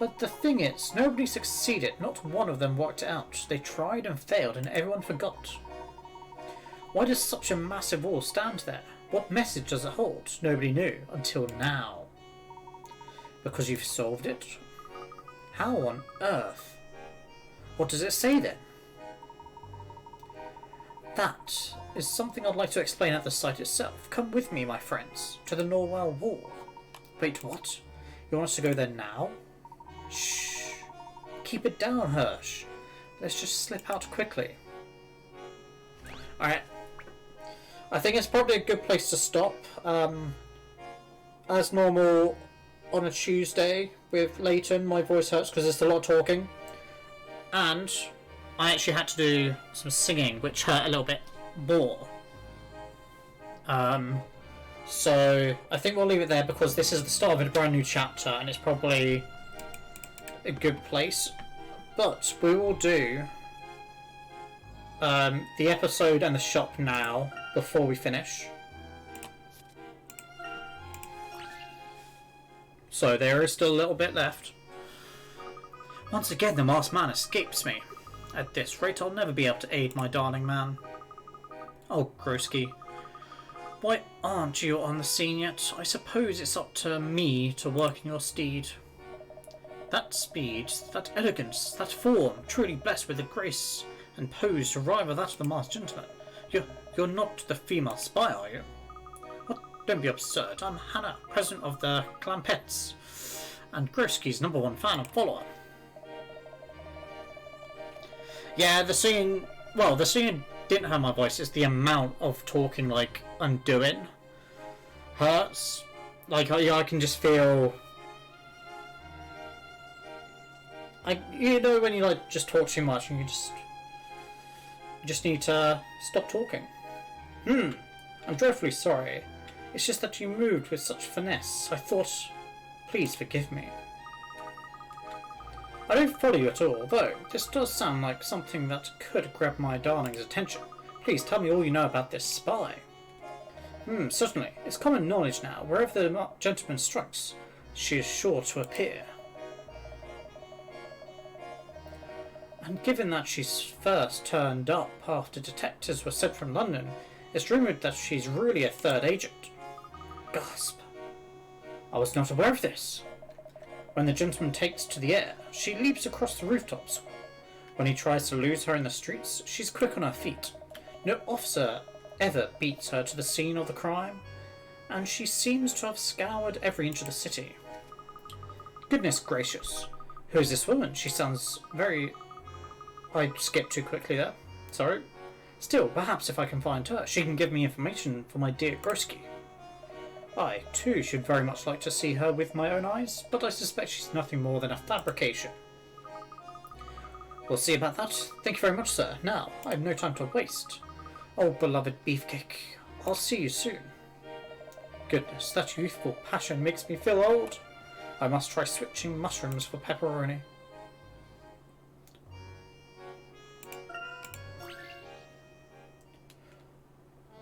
But the thing is, nobody succeeded. Not one of them worked it out. They tried and failed, and everyone forgot. Why does such a massive wall stand there? What message does it hold? Nobody knew until now. Because you've solved it? How on earth? What does it say then? That is something I'd like to explain at the site itself. Come with me, my friends, to the Norwell Wall. Wait, what? You want us to go there now? Shh. Keep it down, Hirsch. Let's just slip out quickly. Alright. I think it's probably a good place to stop. As normal, on a Tuesday with Layton, my voice hurts because there's a lot of talking. And I actually had to do some singing, which hurt a little bit more. So I think we'll leave it there because this is the start of a brand new chapter and it's probably a good place. But we will do the episode and the shop now before we finish. So there is still a little bit left. Once again, the masked man escapes me. At this rate, I'll never be able to aid my darling man. Oh, Grosky. Why aren't you on the scene yet? I suppose it's up to me to work in your steed. That speed, that elegance, that form, truly blessed with the grace and pose to rival that of the masked gentleman. You're not the female spy, are you? What? Don't be absurd. I'm Hannah, president of the Clampets, and Grosky's #1 fan and follower. Yeah, the singing didn't hurt my voice. It's the amount of talking, like, I'm doing hurts. Like, I can just feel... you know when you, like, just talk too much and you just need to stop talking. I'm dreadfully sorry. It's just that you moved with such finesse. I thought... Please forgive me. I don't follow you at all, though this does sound like something that could grab my darling's attention. Please tell me all you know about this spy. Certainly. It's common knowledge now. Wherever the gentleman strikes, she is sure to appear. And given that she's first turned up after detectives were sent from London, it's rumoured that she's really a third agent. Gasp. I was not aware of this. When the gentleman takes to the air, she leaps across the rooftops. When he tries to lose her in the streets, she's quick on her feet. No officer ever beats her to the scene of the crime, and she seems to have scoured every inch of the city. Goodness gracious. Who is this woman? She sounds very... I skipped too quickly there. Sorry. Still, perhaps if I can find her, she can give me information for my dear Grosky. I, too, should very much like to see her with my own eyes, but I suspect she's nothing more than a fabrication. We'll see about that. Thank you very much, sir. Now, I have no time to waste. Oh, beloved beefcake, I'll see you soon. Goodness, that youthful passion makes me feel old. I must try switching mushrooms for pepperoni.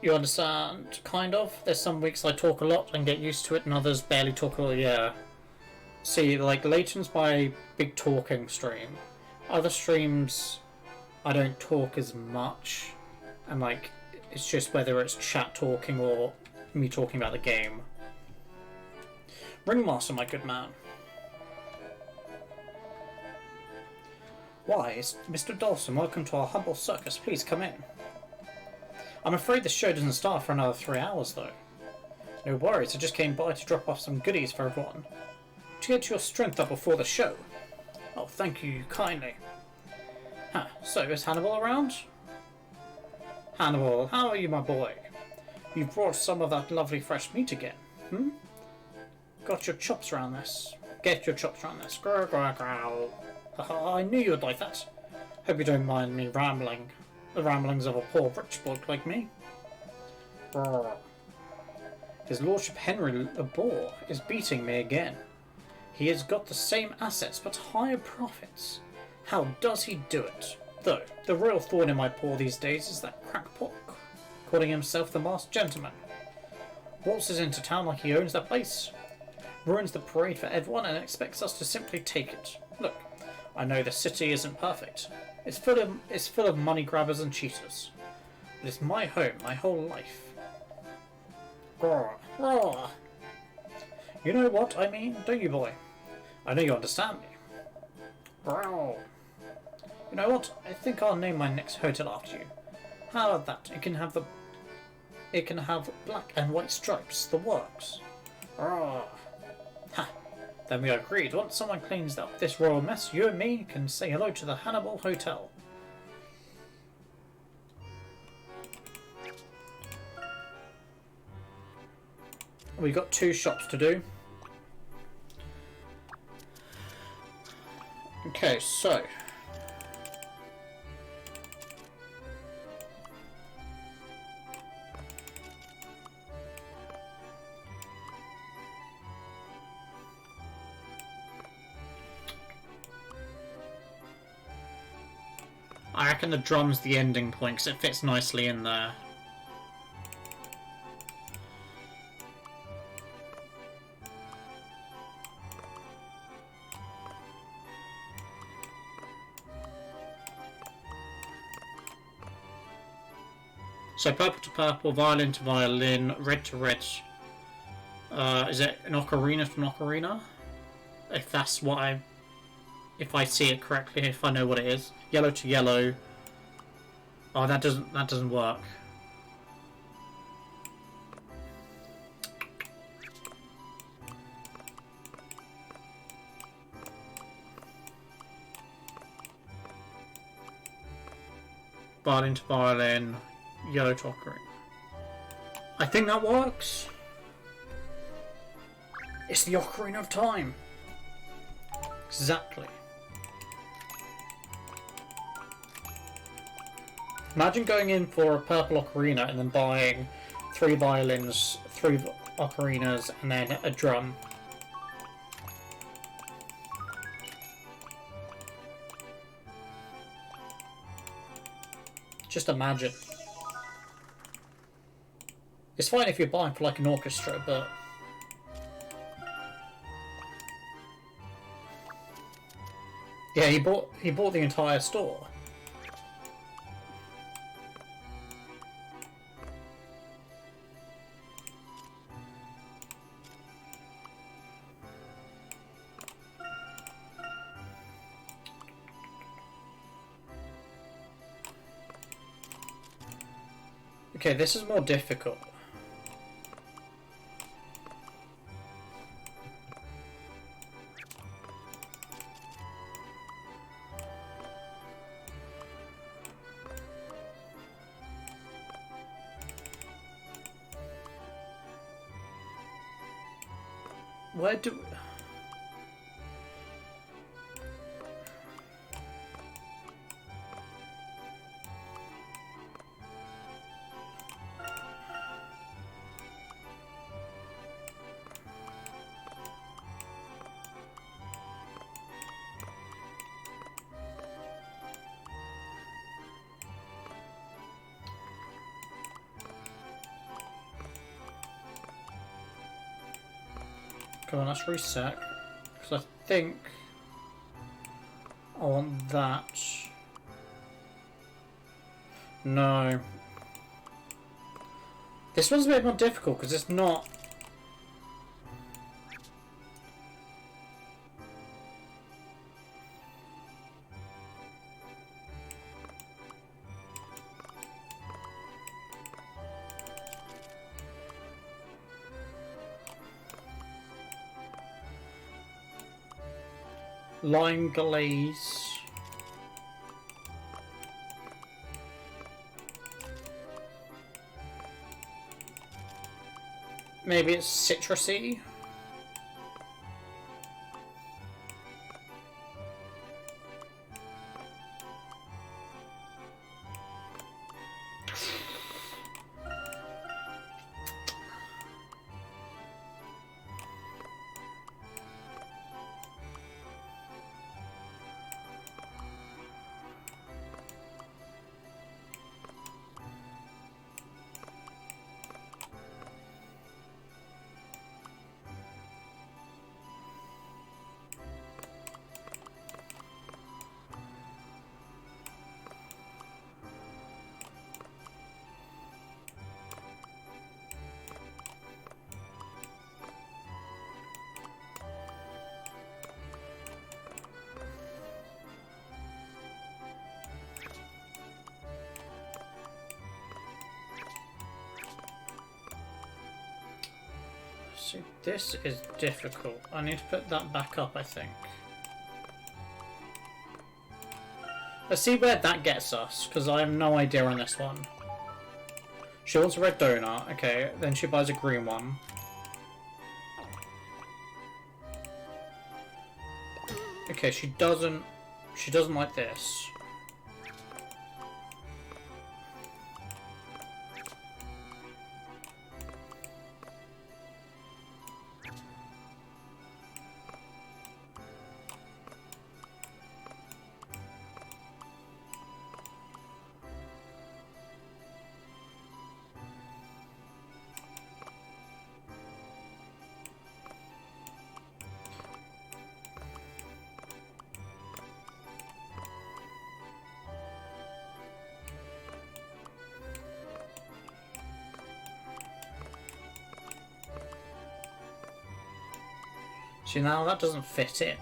You understand, kind of? There's some weeks I talk a lot and get used to it, and others barely talk at all, yeah. See, like, Layton's my big talking stream. Other streams, I don't talk as much, and, like, it's just whether it's chat talking or me talking about the game. Ringmaster, my good man. Why, it's Mr. Dawson. Welcome to our humble circus. Please come in. I'm afraid the show doesn't start for another 3 hours, though. No worries, I just came by to drop off some goodies for everyone. To get your strength up before the show. Oh, thank you kindly. Huh, so is Hannibal around? Hannibal, how are you, my boy? You've brought some of that lovely fresh meat again, Got your chops around this. Get your chops around this. Growl, growl, growl. I knew you'd like that. Hope you don't mind me rambling. The ramblings of a poor rich bloke like me. Brr. His Lordship Henry the Boar is beating me again. He has got the same assets but higher profits. How does he do it? Though, the real thorn in my paw these days is that crackpot calling himself the masked gentleman. Waltzes into town like he owns that place. ruins the parade for everyone and expects us to simply take it. Look, I know the city isn't perfect. It's full of money grabbers and cheaters. But it's my home, my whole life. Roar, roar. You know what I mean, don't you, boy? I know you understand me. Growl. You know what? I think I'll name my next hotel after you. How about that? It can have black and white stripes. The works. Roar. Ha. Then we agreed. Once someone cleans up this royal mess, you and me can say hello to the Hannibal Hotel. We got 2 shops to do. Okay, so I reckon the drum's the ending point because it fits nicely in there. So purple to purple, violin to violin, red to red. Is it an ocarina to an ocarina? If that's what if I see it correctly, if I know what it is. Yellow to yellow. Oh, that doesn't work. Violin to violin, yellow to ocarina. I think that works. It's the Ocarina of Time. Exactly. Imagine going in for a purple ocarina and then buying 3 violins, 3 ocarinas, and then a drum. Just imagine. It's fine if you're buying for like an orchestra, but yeah, he bought the entire store. Okay, this is more difficult. Where do... Come on, let's reset. Because I think I want that. No. This one's a bit more difficult because it's not... Lime glaze. Maybe it's citrusy. See, this is difficult. I need to put that back up, I think. Let's see where that gets us, because I have no idea on this one. She wants a red donut. Okay, then she buys a green one. Okay, she doesn't like this. See, now that doesn't fit in.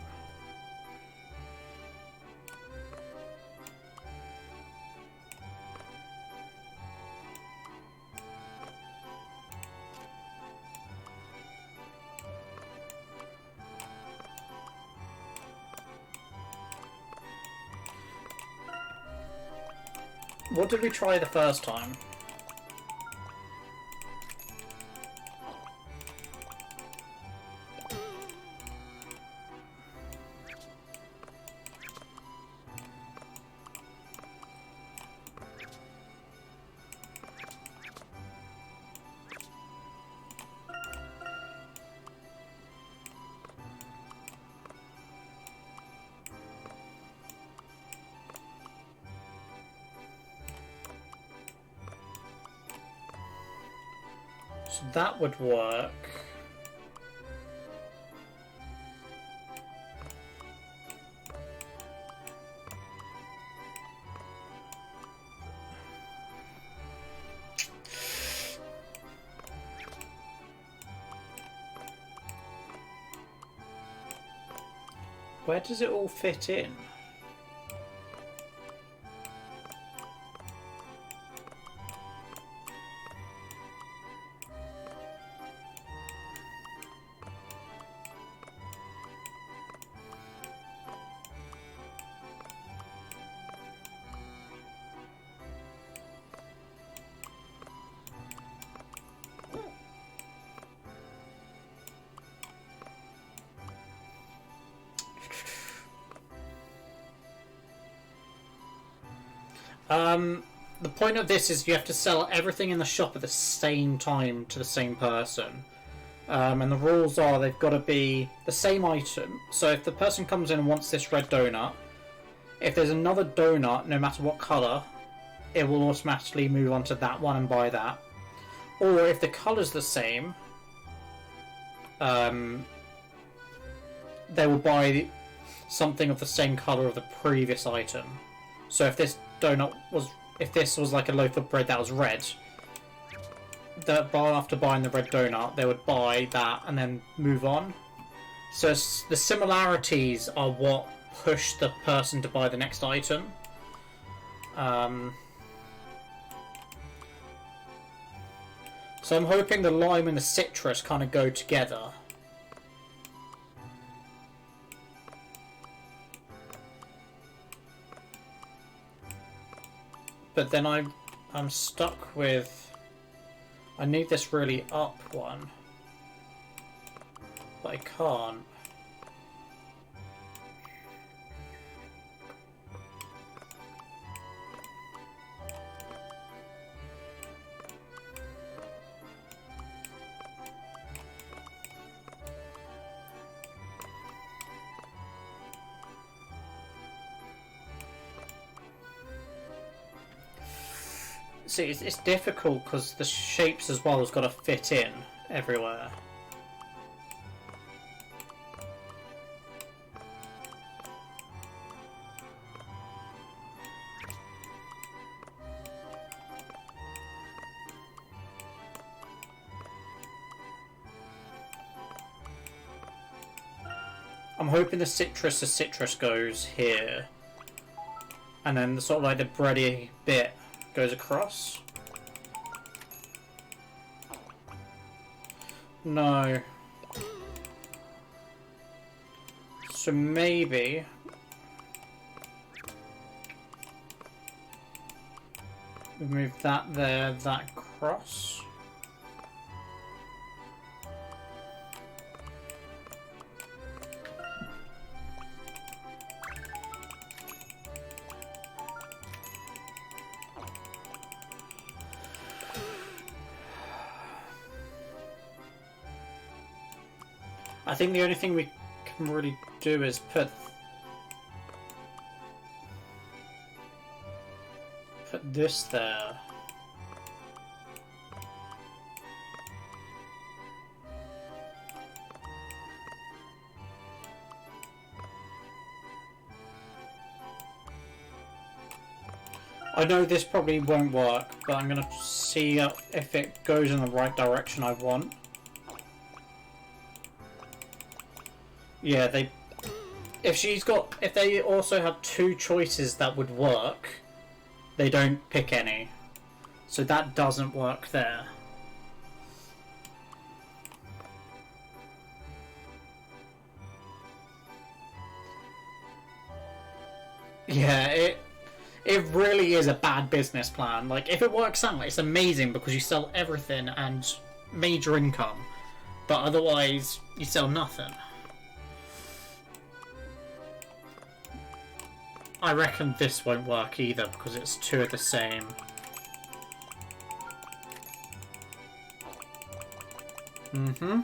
What did we try the first time? So that would work. Where does it all fit in? The point of this is you have to sell everything in the shop at the same time to the same person. And the rules are they've got to be the same item. So if the person comes in and wants this red donut, if there's another donut, no matter what colour, it will automatically move on to that one and buy that. Or if the colour's the same, they will buy something of the same colour of the previous item. So if this was like a loaf of bread that was red, after buying the red donut, they would buy that and then move on. So the similarities are what push the person to buy the next item. So I'm hoping the lime and the citrus kind of go together. But then I'm stuck with... I need this really up one. But I can't. See, it's difficult because the shapes as well has got to fit in everywhere. I'm hoping the citrus goes here, and then the sort of like the bready bit goes across. No. So maybe we move that there, that across. I think the only thing we can really do is put this there. I know this probably won't work, but I'm gonna see if it goes in the right direction I want. Yeah, if they also have two choices that would work, they don't pick any. So that doesn't work there. Yeah, it really is a bad business plan. Like, if it works out, it's amazing because you sell everything and major income. But otherwise, you sell nothing. I reckon this won't work either because it's two of the same. Mm-hmm.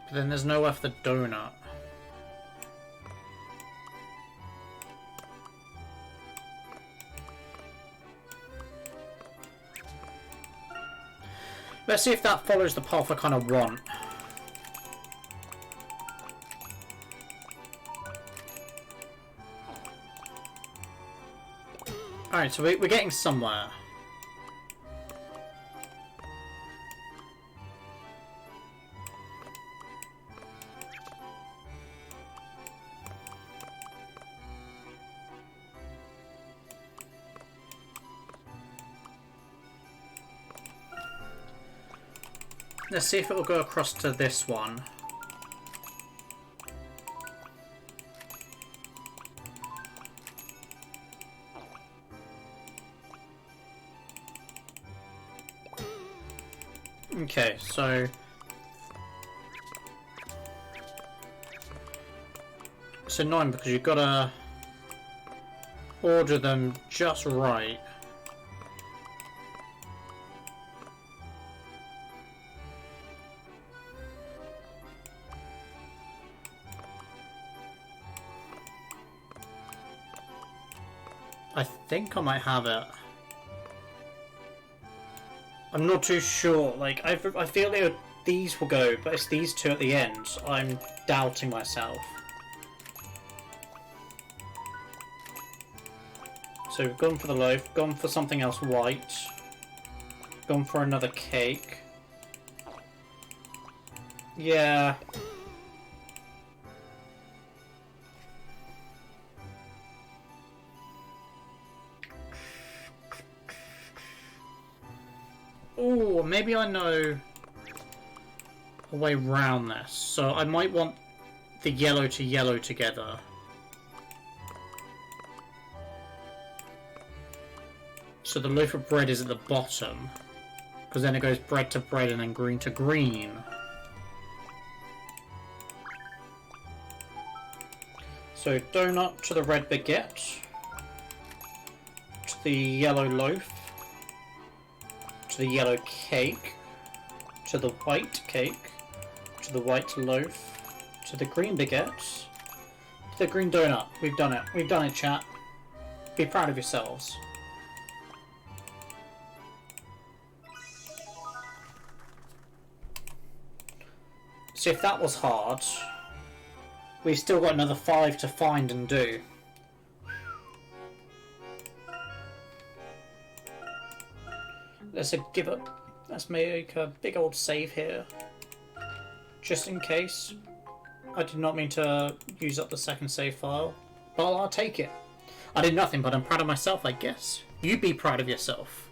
But then there's nowhere for the donut. Let's see if that follows the path I kind of want. Alright, so we're getting somewhere. Let's see if it will go across to this one. Okay, so it's annoying because you've got to order them just right. I think I might have it. I'm not too sure. Like, I feel these will go, but it's these two at the end. I'm doubting myself. So we've gone for the loaf, gone for something else white, gone for another cake. Yeah. Oh, maybe I know a way round this. So I might want the yellow to yellow together. So the loaf of bread is at the bottom, because then it goes bread to bread and then green to green. So donut to the red baguette, to the yellow loaf, to the yellow cake, to the white cake, to the white loaf, to the green baguette, The green donut. We've done it. We've done it, chat. Be proud of yourselves. So if that was hard, we've still got another 5 to find and do. Let's make a big old save here. Just in case. I did not mean to use up the second save file, but I'll take it. I did nothing, but I'm proud of myself, I guess. You be proud of yourself.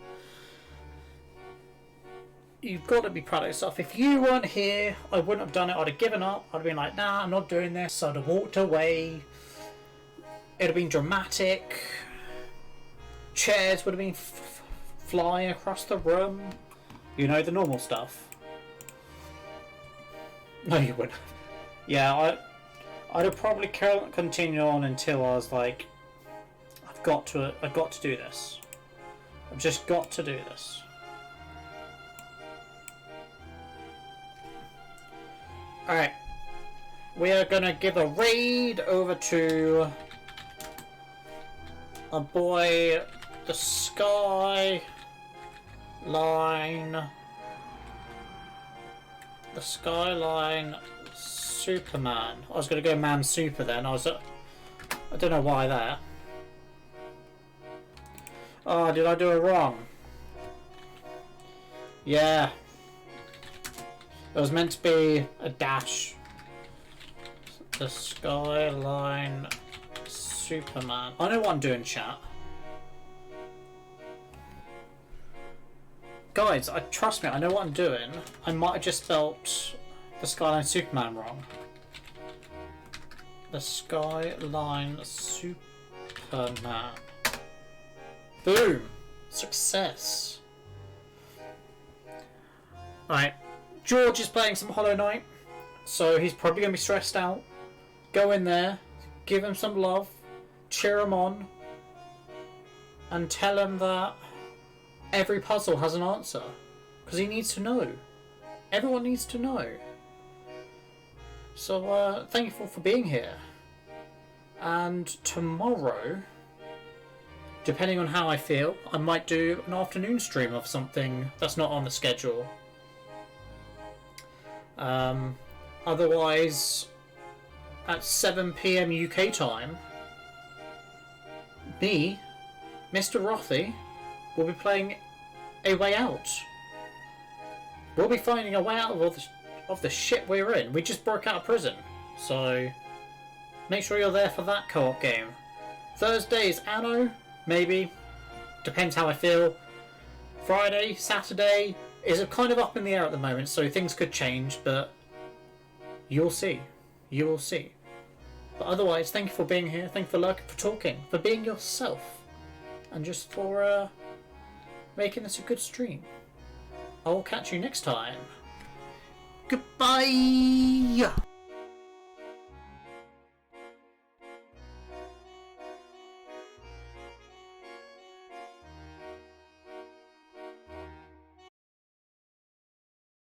You've got to be proud of yourself. If you weren't here, I wouldn't have done it. I'd have given up. I'd have been like, nah, I'm not doing this. I'd have walked away. It'd have been dramatic. Chairs would have been flying across the room. You know, the normal stuff. No, you wouldn't. Yeah, I'd have probably continued on until I was like, I've got to do this. I've just got to do this. Alright. We are gonna give a raid over to a boy, the Skyline. The Skyline Superman. I was gonna go Man Super then. I don't know why that. Oh, did I do it wrong? Yeah. It was meant to be a dash. The Skyline Superman. I know what I'm doing, chat. Guys, trust me, I know what I'm doing. I might have just spelt the Skyline Superman wrong. The Skyline Superman. Boom! Success. Alright. George is playing some Hollow Knight, so he's probably going to be stressed out. Go in there, give him some love, cheer him on, and tell him that every puzzle has an answer. Because he needs to know. Everyone needs to know. So, thank you for being here. And tomorrow, depending on how I feel, I might do an afternoon stream of something that's not on the schedule. Otherwise, at 7 PM UK time, me, Mr. Rothy, will be playing A Way Out. We'll be finding a way out of the shit we're in. We just broke out of prison, so make sure you're there for that co-op game. Thursday is Anno, maybe. Depends how I feel. Friday, Saturday is kind of up in the air at the moment, so things could change, but you'll see. You will see. But otherwise, thank you for being here. Thank you for lurking, for talking, for being yourself, and just for making this a good stream. I will catch you next time. Goodbye!